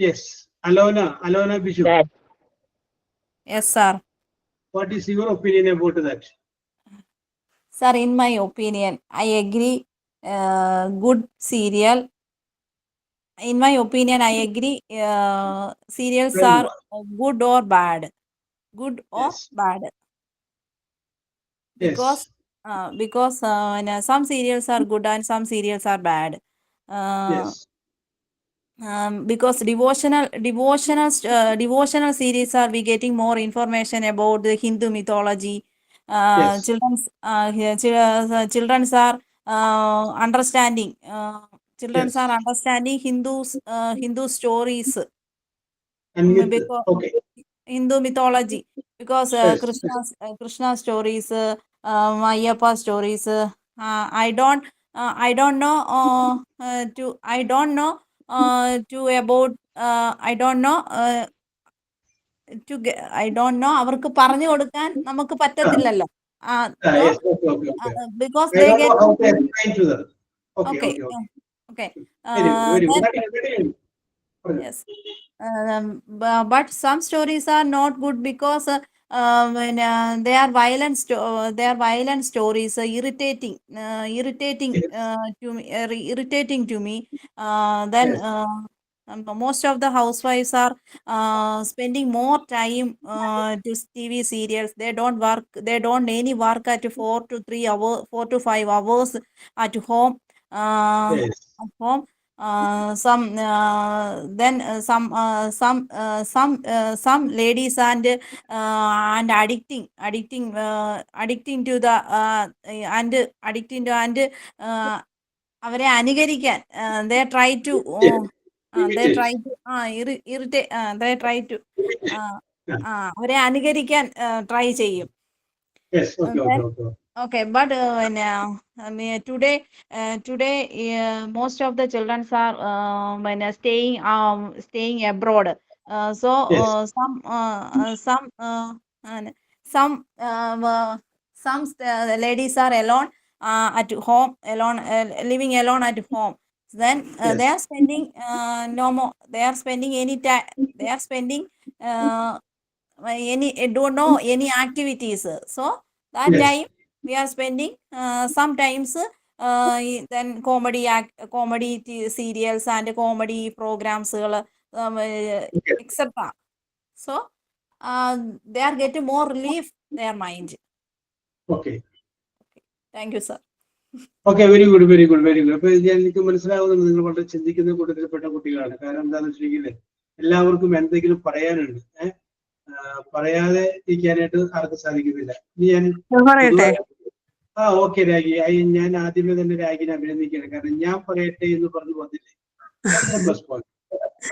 Yes, Alona Bishu. That Yes, sir. What is your opinion about that? Sir, in my opinion, I agree. Good serial. In my opinion, I agree. Serials Very are well. good or bad. Good or Yes. bad. Because some serials are good and some serials are bad. Yes. Because devotional series are we getting more information about the Hindu mythology. Yes. Children's are understanding. Children's Yes. are understanding Hindu stories. And myth. Because Okay. Hindu mythology, because Yes. Krishna stories, Ayyappa stories. I don't know I don't know to about I don't know I don't know അവർക്ക് പറഞ്ഞു കൊടുക്കാൻ നമുക്ക് പറ്റത്തില്ലല്ലോ. So Yes. Okay. Okay. Okay. because I they don't get know how to explain to them. Okay. okay Okay. Okay. okay Very good. Very good. then Very good. yes. But some stories are not good because they are they are violent stories, irritating Yes. to me, irritating to me. Then Yes. most of the housewives are spending more time to TV serials. They don't work. They don't any work at 4 to 3 hours, 4 to 5 hours at home. Yes. At home some then some ladies and addicting to the and addicting to and അവരെ അനുകരിക്കാൻ they try to Yes. they Imitate. try to irritate they try to Imitate. Yeah. അവരെ അനുകരിക്കാൻ try ചെയ്യും. Yes. Okay. Okay. Then Okay. okay, but I mean, today most of the children are staying abroad. So Yes. and some ladies are alone at home, alone living alone at home. Then they Yes. are spending no more. They are spending any time. They are spending uh, any don't know any activities. So that Yes. time we are spending sometimes then comedy serials and comedy programs Okay. etc. So they are getting more relief their mind. Okay. Thank you, sir. Okay very good very good very good. അപ്പൊ ഇത് എനിക്ക് മനസ്സിലാവുന്നുണ്ട് നിങ്ങൾ വളരെ ചിന്തിക്കുന്ന കൂട്ടത്തിൽപ്പെട്ട കുട്ടികളാണ്. കാരണം എന്താണെന്ന് വെച്ചിട്ടുണ്ടെങ്കിൽ എല്ലാവർക്കും എന്തെങ്കിലും പറയാനുണ്ട്. പറയാതെ ഇരിക്കാനായിട്ട് ആർക്കും സാധിക്കുന്നില്ല. ഇനി ഞാൻ പറയട്ടെ? ഓക്കെ രാഗി, ഞാൻ ആദ്യമേ തന്നെ രാഗിനെ അഭിനന്ദിക്കുകയാണ്. കാരണം ഞാൻ പറയട്ടെ എന്ന് പറഞ്ഞു വന്നില്ലേ, പ്ലസ് പോയിന്റ്.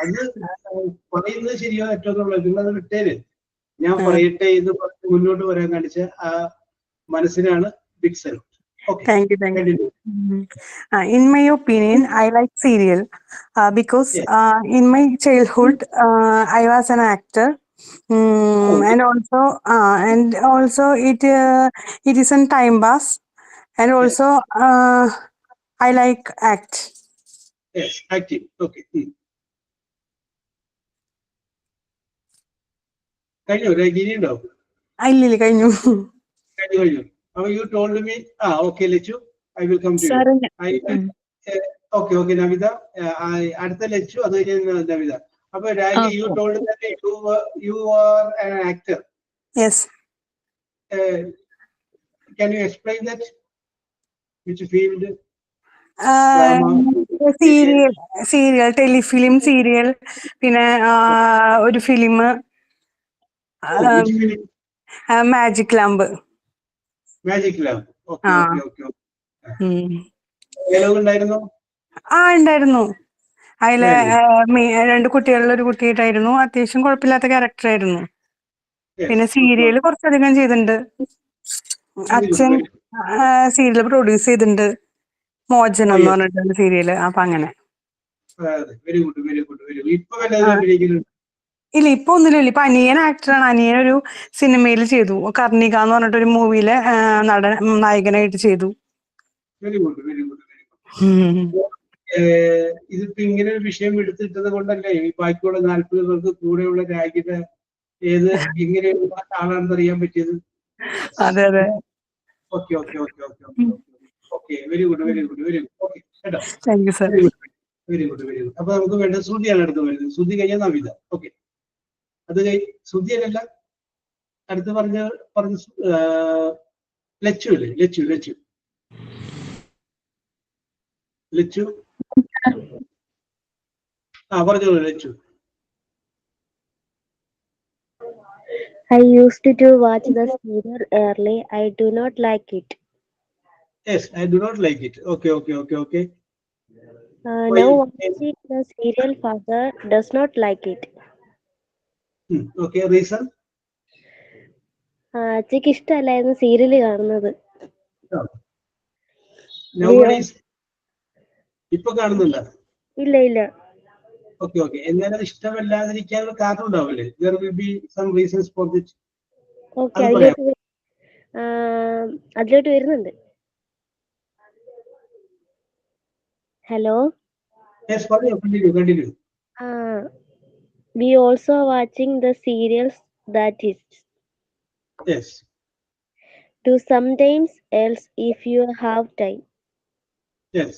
അത് പറയുന്നത് ശരിയോ തെറ്റോന്നുള്ളത് നിങ്ങളത് വിട്ടേര്. ഞാൻ പറയട്ടെ എന്ന് പറഞ്ഞ് മുന്നോട്ട് വരാൻ കാണിച്ച ആ മനസ്സിനാണ് big salute. Thank you. In my opinion, I like serial because in my childhood, I was an actor, and also it is a time pass, and also I like act. Yes, acting. Okay. കഴിഞ്ഞു ഗിരിയുണ്ടോ? ഇല്ലില്ല, കഴിഞ്ഞു. കഴിഞ്ഞു. അപ്പൊ you told me okay Lachu, I will come to you. Okay Navitha, അടുത്ത ലച്ചു, അത് കഴിഞ്ഞ് നവിത. അപ്പൊ Ragi, you told that you are an actor. Yes. Can you explain that? Which field? Serial, telefilm serial, പിന്നെ ഒരു film magic lamp. Magic lamp. Okay. ഉണ്ടായിരുന്നു. അതിലെ 2 കുട്ടികളിൽ ഒരു കുട്ടിയായിട്ടായിരുന്നു. അത്യാവശ്യം കുഴപ്പമില്ലാത്ത ക്യാരക്ടർ ആയിരുന്നു. പിന്നെ സീരിയൽ കുറച്ചധികം ചെയ്തിട്ടുണ്ട്. അച്ഛൻ സീരിയൽ പ്രൊഡ്യൂസ് ചെയ്തിട്ടുണ്ട്, മോചനം എന്ന് പറഞ്ഞിട്ടുണ്ട് സീരിയല്. അപ്പൊ അങ്ങനെ. ഇല്ല, ഇപ്പൊ ഒന്നുമില്ല. ഇപ്പൊ അനിയൻ ആക്ടറാണ്. അനിയൻ ഒരു സിനിമയിൽ ചെയ്തു, കർണിക എന്ന് പറഞ്ഞിട്ടൊരു മൂവിയിലെ നായകനായിട്ട് ചെയ്തു. ഇതിപ്പോ ഇങ്ങനെ ഒരു വിഷയം എടുത്തിട്ടത് കൊണ്ടല്ലേ ഈ ബാക്കിയുള്ള 40 പേർക്ക് കൂടെയുള്ള രാജ്യത്തെ ഏത് ഇങ്ങനെയുള്ള ആളാണെന്ന് അറിയാൻ പറ്റിയത്. അതെ. Okay, okay, okay, okay, okay, okay. Okay, very good, very good, very good. Okay, കേട്ടോ? Thank you, sir. Very good, very good, very good. അപ്പൊ നമുക്ക് വേണ്ട ശ്രുതിയാണ് അടുത്ത് വരുന്നത്. ശ്രുതി കഴിഞ്ഞാൽ നമിത. ഓക്കെ, അത് ശ്രുതിയല്ല അടുത്ത് പറഞ്ഞ ലച്ചു അല്ലേ? ലച്ചു പറഞ്ഞോളൂ Lachu. I used to watch the serial early. I do not like it. Yes, I do not like it. Okay, okay, okay, okay. Now watching the serial, father does not like it. Okay, reason? അച്ഛക്ക് ഇഷ്ടമല്ലായിരുന്നു serial കാണുന്നത്. Nowadays ഇപ്പൊ കാണുന്നില്ല. ഇല്ല. Okay, okay. എന്നാലും ഇഷ്ടമല്ലാതിരിക്കാൻ ഒരു കാരണം ഉണ്ടാവില്ലേ? There will be some reasons for this. Okay, അതിലോട്ട് വരുന്നുണ്ട്. Hello. Yes, continue. We also watching the serials, that is. Yes. Do sometimes else if you have time. Yes.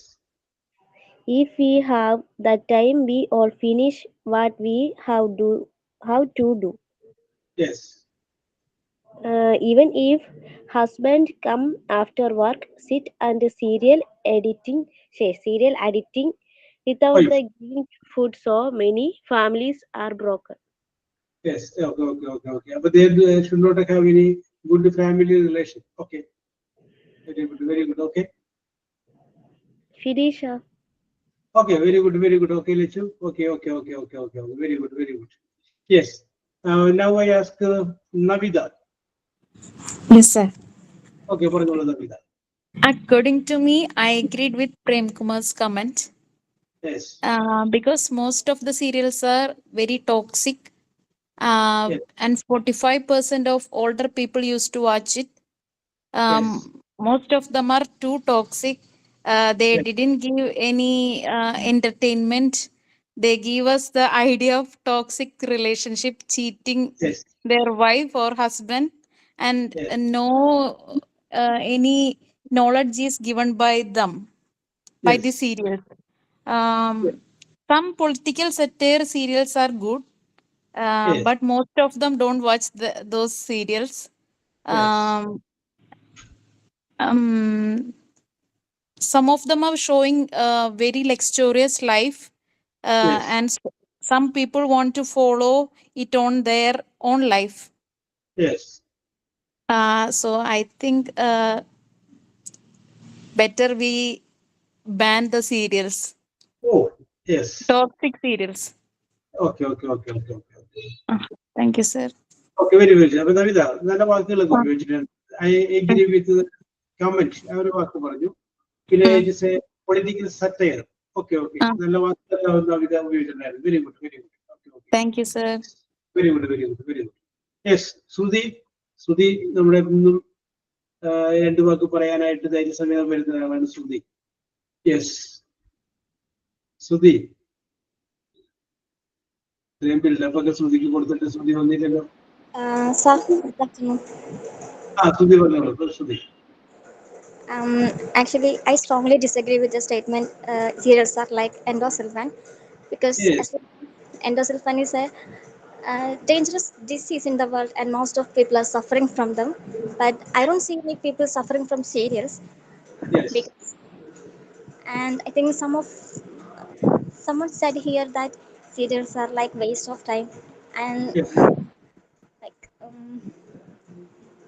If we have that time, we all finish what we have to do. Yes. Even if husband come after work, sit and serial editing without the giving food, so many families are broken. Yes. Okay. But they should not have any good family relation. Okay. Very good. Okay. Finish. Okay, very good. Okay, Lechu. Okay. Very good. Yes. Now I ask Navida. Yes, sir. Okay, പറഞ്ഞോളൂ Navida. According to me, I agreed with Prem Kumar's comment. Yes. Because most of the serials are very toxic. Yes. And 45% of older people used to watch it. Yes. Most of them are too toxic. They Yes. didn't give any entertainment. They give us the idea of toxic relationship, cheating Yes. their wife or husband, and Yes. no any knowledge is given by them, by Yes. the serials. Yes. Some political satire serials are good, Yes. but most of them don't watch those serials. Yes. Some of them are showing very luxurious life, Yes. and some people want to follow it on their own life. Yes. So I think better we ban the serials, Oh, yes. toxic serials. Okay. Thank you, sir. Okay, very good. അപ്പൊ നവിത നല്ല വാക്കുകളൊക്കെ ഉപയോഗിച്ചിട്ടുണ്ട്. I agree with the comment. ആ ഒരു വാക്ക് പറഞ്ഞു. പിന്നെ political satire. Okay. നല്ല വാക്കുകൾ Navitha ഉപയോഗിച്ചിട്ടുണ്ടായിരുന്നു. Very good. Okay. Thank you, sir. Very good. Yes, ശ്രുതി നമ്മുടെ ഇന്നും രണ്ടു വാക്ക് പറയാനായിട്ട് ധൈര്യസമയം വരുന്ന ആളാണ് ശ്രുതി. Yes. ശ്രുതി ഇത്രയും ബിൽഡപ്പൊക്കെ ശ്രുതിക്ക് കൊടുത്തിട്ട് ശ്രുതി വന്നില്ലല്ലോ. ശ്രുതി പറഞ്ഞോളൂ. ശ്രുതി. Actually, I strongly disagree with the statement serials are like endosulfan, because Yes. endosulfan is a dangerous disease in the world, and most of people are suffering from them. But I don't see any people suffering from serials. Yes. And I think someone said here that serials are like waste of time, and Yes. like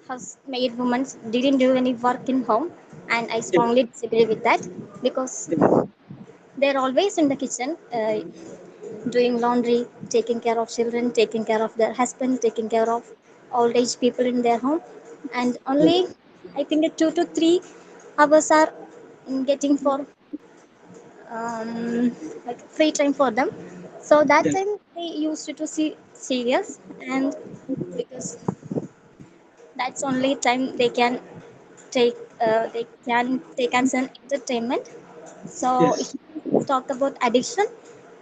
house-made women didn't do any work in home, and I strongly disagree with that, because they're always in the kitchen, doing laundry, taking care of children, taking care of their husband, taking care of old age people in their home, and only I think 2 to 3 hours are getting for like free time for them. So that Yes. time they used to see serials, and because that's only time take they can take as an entertainment. So Yes. if you talk about addiction,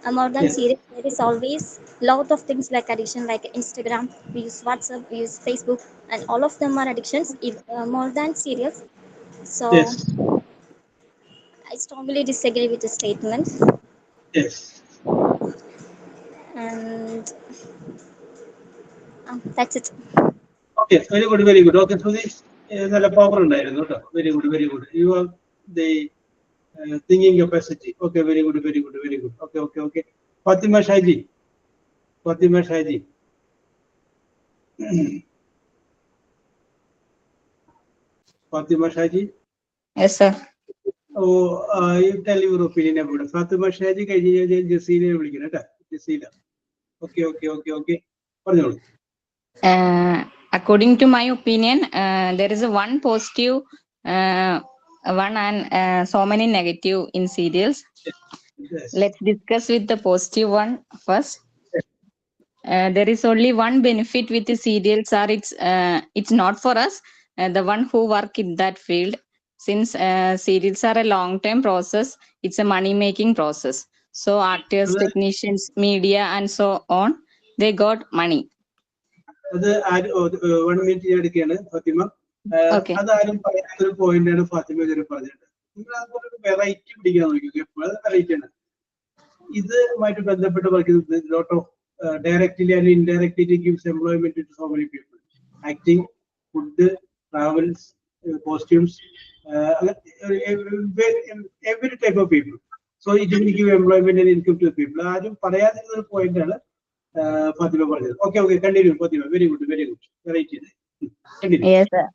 More than Yes. serious, there is always lot of things like addiction, like Instagram. We use WhatsApp, we use Facebook, and all of them are addictions. If more than serious, so Yes. I strongly disagree with the statement. Yes. And that's it. Okay, very good, very good. Okay, so this നല്ല power ഉണ്ടായിരുന്നു കേട്ടോ. Very good, very good. You have the thinking capacity. Okay, very good, very good, very good. Okay, okay, okay. Fatima Shaji. Fatima Shaji. Fatima Shaji. Yes, sir. Oh, you tell your opinion about it. Fatima Shaji കഴിഞ്ഞ ജസീലയെ വിളിക്കണം കേട്ടോ. Jaseela. Okay, okay, okay, okay. പറഞ്ഞോളൂ. According to my opinion, there is a one positive, one and so many negative in serials. Yes. Let's discuss with the positive one first. There is only one benefit with the serials are it's not for us, the one who work in that field. Since serials are a long term process, it's a money making process. So actors, technicians, media, and so on, they got money. അത് 1 minute ഞാൻ എടുക്കുകയാണ് Fathima. Okay. അതാരും പറയാത്തൊരു point ആണ് ഫാത്തിമ ഇതുവരെ പറഞ്ഞത്. നിങ്ങൾ അതുപോലെ variety പിടിക്കാൻ നോക്കി, എപ്പോഴും വെറൈറ്റി ആണ്. ഇതുമായിട്ട് ബന്ധപ്പെട്ട് പറയുന്നത് lot of directly and indirectly it gives employment to so many people. Acting, food, travels, costumes, every type of people. So it will give employment and income to the people. ആരും പറയാതിരുന്ന ഒരു point ആണ് ഫാത്തിമ പറഞ്ഞത്. Okay, okay, continue Fathima. Very good, very good. Variety. Continue. Yes, sir.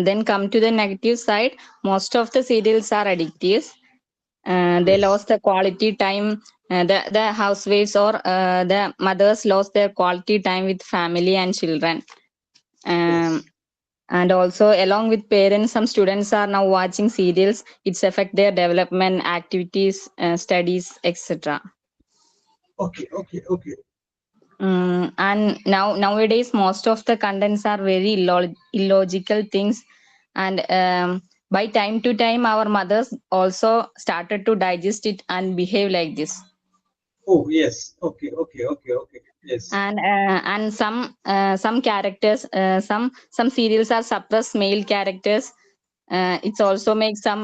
Then come to the negative side. Most of the serials are addictive. They Yes. lost the quality time. The housewives or the mothers lost their quality time with family and children. Yes. And also, along with parents, some students are now watching serials. It's affect their development, activities, studies, etc. Okay, okay, okay. And nowadays, most of the contents are very illogical things. And by time to time, our mothers also started to digest it and behave like this. Oh, yes. Okay, okay, okay, okay. Yes. And some characters, some serials are suppressed male characters. It's also makes some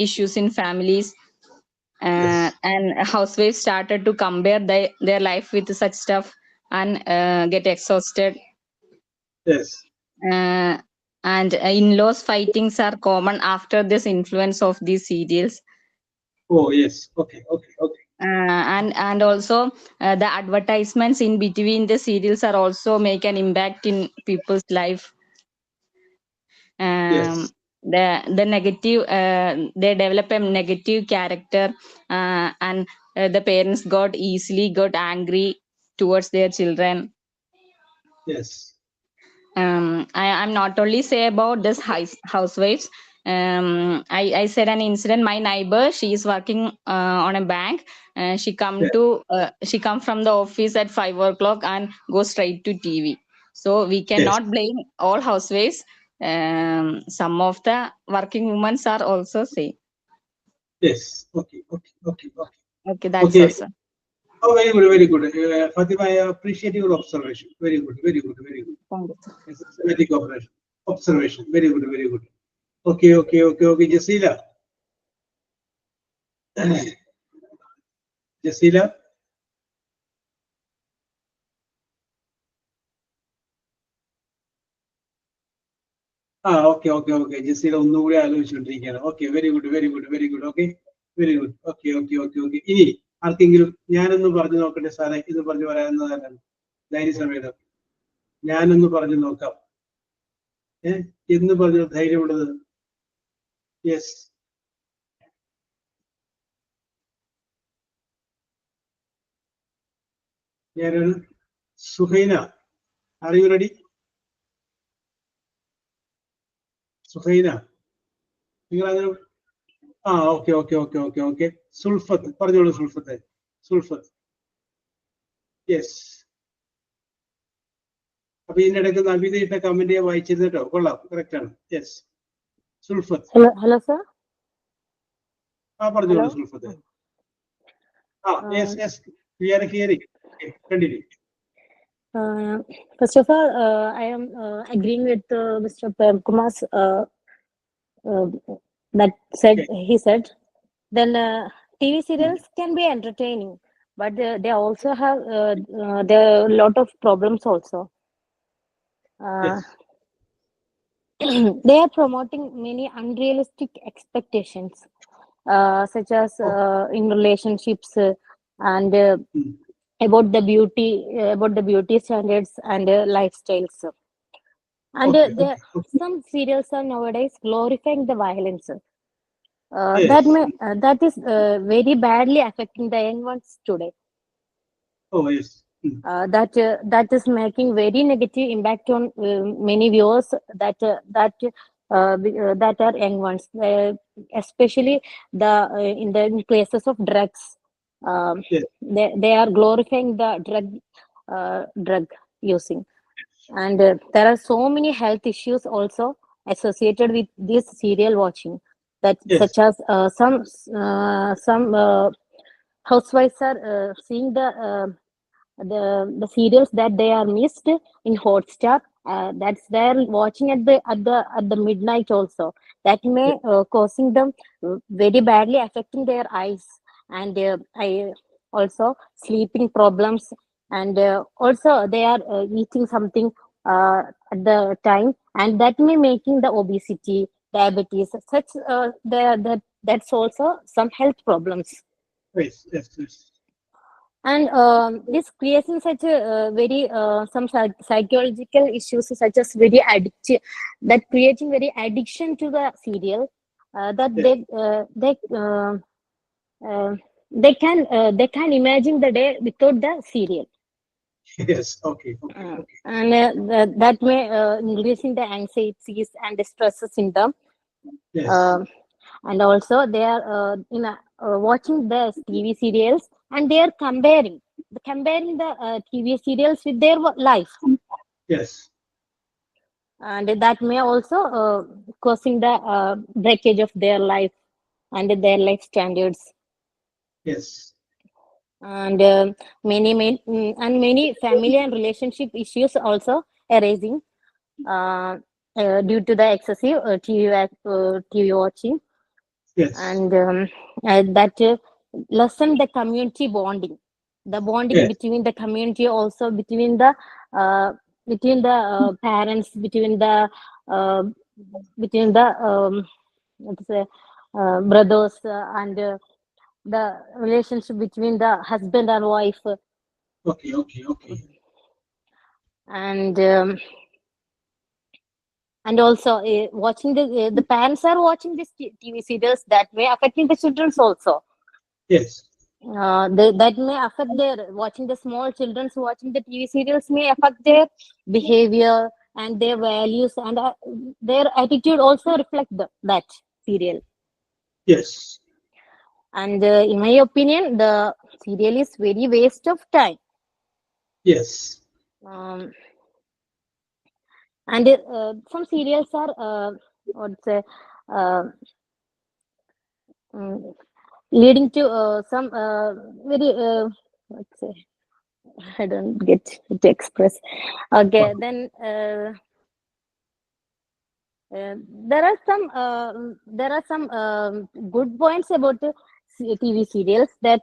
issues in families. Yes. And housewives started to compare their life with such stuff and get exhausted. Yes. And in-laws fightings are common after this influence of these serials. Oh, yes. Okay, okay, okay. And also the advertisements in between the serials are also make an impact in people's life. Yes. The negative, they develop a negative character, and the parents got angry towards their children. Yes. I'm not only say about this housewives. I said an incident. My neighbor, she is working on a bank. She come from the office at 5 o'clock and go straight to TV. So we cannot blame all housewives. Some of the working women are also same. Yes. Okay, okay, okay, okay. Okay, that's Okay. all, sir. Oh, very good, very good. Fatima, I appreciate your observation. Very good, very good, very good. Thank you, sir. Systematic observation. Very good, very good. Okay, okay, okay, okay. Jasila. Jasila. Okay, okay, okay. Jasila ഒന്നുകൂടി ആലോചിച്ചുകൊണ്ടിരിക്കുകയാണ്. Okay, very good, very good, very good. Okay, very good. Okay, okay, okay, okay. ഇനി ആർക്കെങ്കിലും ഞാനൊന്ന് പറഞ്ഞു നോക്കട്ടെ സാറേ, ഇത് പറഞ്ഞു പറയാവുന്നതാണ് ധൈര്യസമേതം. ഞാനൊന്ന് പറഞ്ഞു നോക്കാം. എന്ന് പറഞ്ഞു ധൈര്യമുള്ളത്? യെസ്. ഞാനാണ് Suhaina. Are you ready? Suhaina, നിങ്ങൾ അങ്ങനെ okay okay okay okay okay. Sulfath പറഞ്ഞോളൂ. സുൽഫത്ത് യെസ്. അപ്പൊ ഇതിനിടയ്ക്ക് നവീത ഇട്ട കമന്റ് ഞാൻ വായിച്ചിരുന്നോ? കൊള്ളാം, കറക്റ്റ് ആണ്. യെസ്, സുൽഫത്ത്. Hello, sir. പറഞ്ഞോളൂ Sulfath. Yes, yes. We are hearing. Okay, continue. First of all, I am agreeing with Mr. Prem Kumar's that said Okay. he said. Then TV serials can be entertaining, but they also have there are a lot of problems also. Yes. They are promoting many unrealistic expectations, such as in relationships and Mm. about the beauty standards and lifestyles. And Okay, there okay, okay. some serials are nowadays glorifying the violence. Yes. That is very badly affecting the young ones today. Oh, yes. Mm. That is making very negative impact on many viewers that are young ones, especially in the cases of drugs. Um, Yes. they are glorifying the drug using, and there are so many health issues also associated with this serial watching, that Yes. such as some housewives are seeing the serials that they are missed in Hotstar. That's they're watching at the midnight also. That may Yes. causing them very badly affecting their eyes, and I also sleeping problems, and also they are eating something at the time, and that may making the obesity, diabetes, such that's also some health problems. Yes. Yes. Yes. And this creating such a very some psychological issues, such as very addictive, that creating very addiction to the serial, that Yes. uh, they can imagine the day without the serial, Yes. Okay. Okay. Okay. and that may increasing the anxieties and the stresses in them. Yes. uh, and also they are watching the TV serials, and they are comparing the TV serials with their life, Yes. and that may also causing the breakage of their life and their life standards, Yes. and many family and relationship issues also arising uh, due to the excessive TV watching, Yes. and that lessen the community bonding, the bonding Yes. between the community, also uh, between the parents, uh, between the let's say brothers, and the relationship between the husband and wife, Okay. Okay. Okay. and also watching the parents are watching these TV serials, that way affecting the children also. Yes. That may affect their watching, the small children watching the TV serials may affect their behavior and their values, and their attitude also reflect that serial. Yes. And in my opinion, the serial is very waste of time. Yes. Um, and some serials are what say uh, mm, leading to some very let's say, I don't get to express. Okay, Okay. then there are some good points about TV serials, that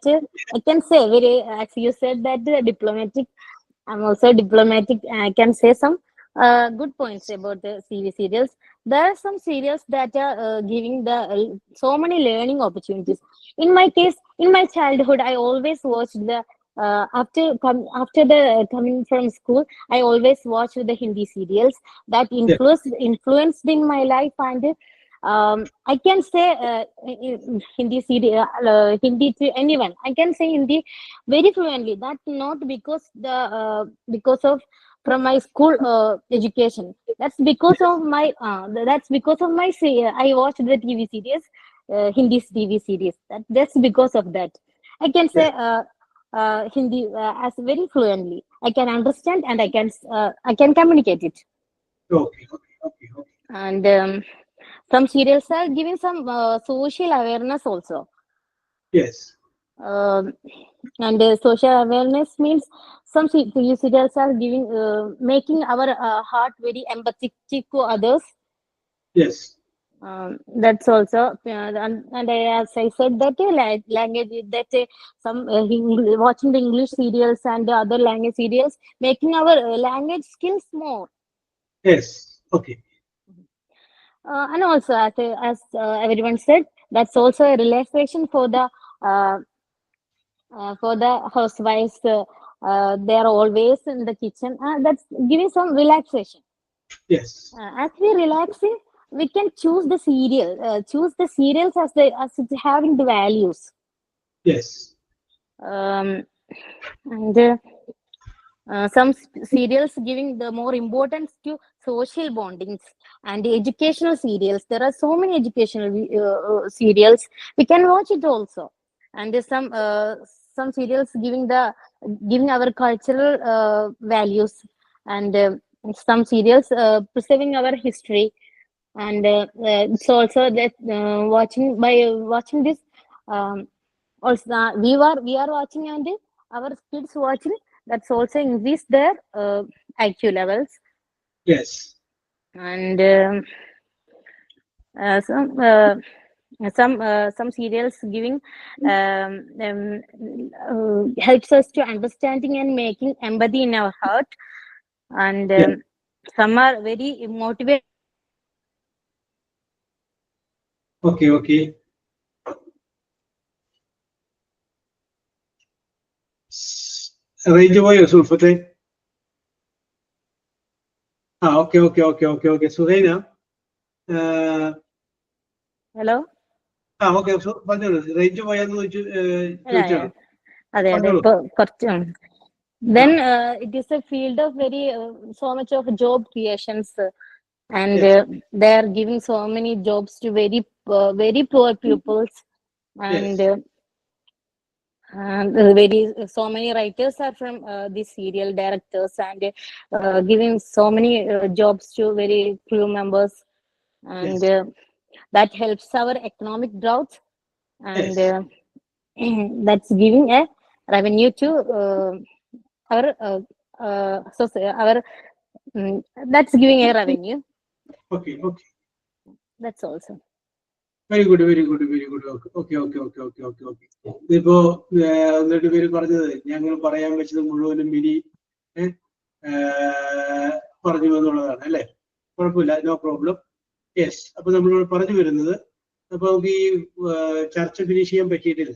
I can say very, as you said, that diplomatic. I'm also diplomatic. I can say some good points about the TV serials. There are some serials that are giving the so many learning opportunities. In my case, in my childhood, I always watched the after the coming from school, I always watched the Hindi serials that Yes. influenced in my life, and I can say Hindi to anyone. I can say Hindi very fluently. That not because of from my school education. That's because of my I watched the TV series, Hindi TV series. That's because of that. I can say Yes. Hindi as very fluently. I can understand, and I can communicate it. Okay. Okay. Okay. Okay. And some serials are giving some social awareness also. Yes. And social awareness means some TV serials are giving, making our heart very empathetic to others. Yes. That's also, and as I said, that language, that some watching the English serials and the other language serials, making our language skills more. Yes. Okay. And also, as everyone said, that's also a relaxation for the housewives. They are always in the kitchen. That's giving some relaxation. Yes. As we relaxing, we can choose the serials as it's having the values. Yes. And some serials giving the more importance to social bondings and the educational serials. There are so many educational serials. We can watch it also. And there's some serials giving our cultural values, and some serials preserving our history. And it's also that watching this, also we are watching, and our kids watching. That's also increase their IQ levels. Yes. And some serials giving helps us to understanding and making empathy in our heart. And some are very motivating. Okay. Range പോയോ സുൽഫത്തെ? Okay. Suhaina, hello. Okay പറഞ്ഞോളൂ. Range പോയാന്ന് ചോദിച്ചോളൂ. അതെ ഇപ്പൊ കുറച്ച്. Then it is a field of so much of job creations, and they are giving so many jobs to very poor pupils, and so many writers are from these serial directors, and giving so many jobs to very few members, and that helps our economic growth, and that's giving a revenue to our that's giving a revenue. Okay. That's also very good. Okay. ഇപ്പോ എന്നിട്ട് പേര് പറഞ്ഞത് ഞങ്ങൾ പറയാൻ വെച്ചത് മുഴുവനും mini പറഞ്ഞു എന്നുള്ളതാണ് അല്ലെ? കുഴപ്പമില്ല, നോ പ്രോബ്ലം. യെസ്. അപ്പൊ നമ്മൾ പറഞ്ഞു വരുന്നത്, അപ്പൊ നമുക്ക് ഈ ചർച്ച ഫിനിഷ് ചെയ്യാൻ പറ്റിയിട്ടില്ല.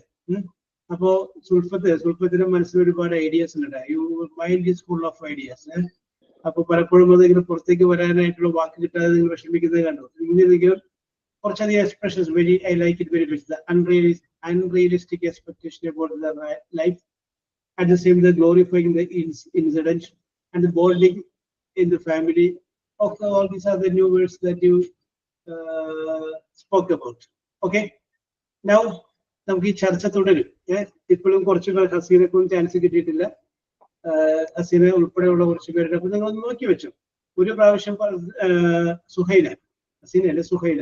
അപ്പോ സുൽഫത്തിന്റെ മനസ്സിൽ ഒരുപാട് ഐഡിയാസ് ഉണ്ട്. Mind is full of ideas. അപ്പൊ പലപ്പോഴും അത് ഇങ്ങനെ പുറത്തേക്ക് വരാനായിട്ടുള്ള വാക്ക് കിട്ടാതെ നിങ്ങൾ വിഷമിക്കുന്നത് കണ്ടു. ഇങ്ങനെയെങ്കിലും കുറച്ചധികം expressions I like it very much. Unrealistic expectation about the life, at the same time glorifying the incident and the bonding in the family. Okay, all these are the new words that you spoke about. Okay, now നമുക്ക് ഈ ചർച്ച തുടരും. ഇപ്പോഴും കുറച്ച് പേർ ഹസീനക്കൊന്നും chance കിട്ടിയിട്ടില്ല. ഹസീന ഉൾപ്പെടെയുള്ള കുറച്ച് പേരുടെ. അപ്പൊ നിങ്ങൾ നോക്കി വെച്ചു. ഒരു പ്രാവശ്യം സുഹൈല, ഹസീനല്ലേ സുഹൈല,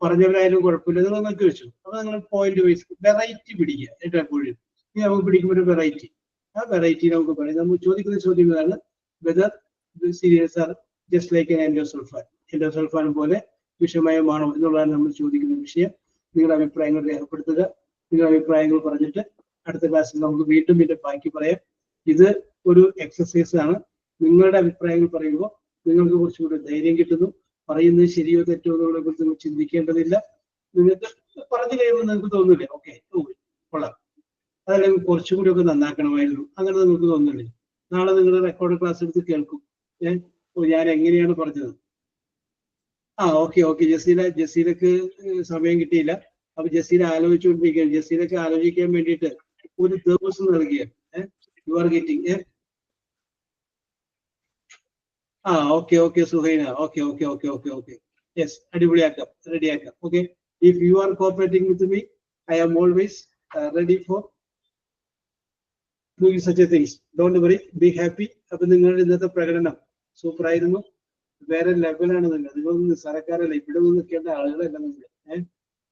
പറഞ്ഞവരായാലും കുഴപ്പമില്ല, നിങ്ങൾ നോക്കി വെച്ചു. അപ്പൊ നിങ്ങൾ പോയിന്റ് വൈസ് വെറൈറ്റി പിടിക്കുക. എപ്പോഴും ഇനി നമുക്ക് പിടിക്കുമ്പോൾ ഒരു വെറൈറ്റി, ആ വെറൈറ്റി നമുക്ക് പറയാം. നമ്മൾ ചോദിക്കുന്ന ചോദ്യങ്ങളാണ് whether serials are just like endosulfan പോലെ വിഷമയമാണോ എന്നുള്ളതാണ് നമ്മൾ ചോദിക്കുന്ന വിഷയം. നിങ്ങളുടെ അഭിപ്രായങ്ങൾ രേഖപ്പെടുത്തുക. നിങ്ങളുടെ അഭിപ്രായങ്ങൾ പറഞ്ഞിട്ട് അടുത്ത ക്ലാസ്സിൽ നമുക്ക് വീണ്ടും ഇതിന്റെ ബാക്കി പറയാം. ഇത് ഒരു എക്സസൈസ് ആണ്. നിങ്ങളുടെ അഭിപ്രായങ്ങൾ പറയുമ്പോൾ നിങ്ങൾക്ക് കുറച്ചുകൂടി ധൈര്യം കിട്ടുന്നു. പറയുന്നത് ശരിയോ തെറ്റോ എന്നുള്ളതിനെ കുറിച്ച് നിങ്ങൾ ചിന്തിക്കേണ്ടതില്ല. നിങ്ങൾക്ക് പറഞ്ഞു കഴിയുമ്പോൾ നിങ്ങൾക്ക് തോന്നില്ലേ ഓക്കെ കൊള്ളാം, അതല്ലെങ്കിൽ കുറച്ചുകൂടി ഒക്കെ നന്നാക്കണമായിരുന്നു, അങ്ങനെ നിങ്ങൾക്ക് തോന്നില്ലേ? നാളെ നിങ്ങൾ റെക്കോർഡ് ക്ലാസ് എടുത്ത് കേൾക്കും ഞാൻ എങ്ങനെയാണ് പറഞ്ഞത്. ഓക്കെ. ജസീലക്ക് സമയം കിട്ടിയില്ല. അപ്പൊ ജസീല ആലോചിച്ചുകൊണ്ടിരിക്കുകയാണ്. ജസീലക്ക് ആലോചിക്കാൻ വേണ്ടിയിട്ട് ഒരു ദിവസം നൽകിയ you are getting okay Suhaina. Okay. Yes, അടിപൊളിയാക്കാം, റെഡിയാക്കാം. Okay, if you are cooperating with me, I am always ready for doing such a things. Don't worry, be happy. അപ്പൊ നിങ്ങളുടെ ഇന്നത്തെ പ്രകടനം സൂപ്പർ ആയിരുന്നു. വേറെ ലെവലാണ്. നിങ്ങളൊന്നും നിസ്സാരക്കാരല്ല. ഇവിടെ നിന്ന് നിൽക്കേണ്ട ആളുകളല്ല നിങ്ങൾ.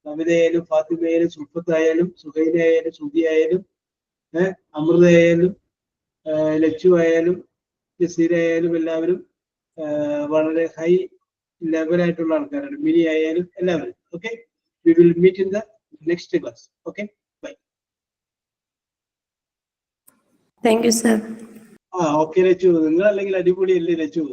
നമിതയായാലും ഫാത്തിമയായാലും സുൽഫത്തായാലും സുഹൈനയായാലും ശ്രുതിയായാലും അമൃതയായാലും ലച്ചു ആയാലും ജസീരയായാലും എല്ലാവരും വളരെ ഹൈ ലെവലായിട്ടുള്ള ആൾക്കാരാണ്. മിനി ആയാലും എല്ലാവരും. Okay, we will meet in the next class. Okay, bye. Thank you sir. Okay Lachu, നിങ്ങൾ അല്ലെങ്കിൽ അടിപൊളിയല്ലേ ലച്ചു?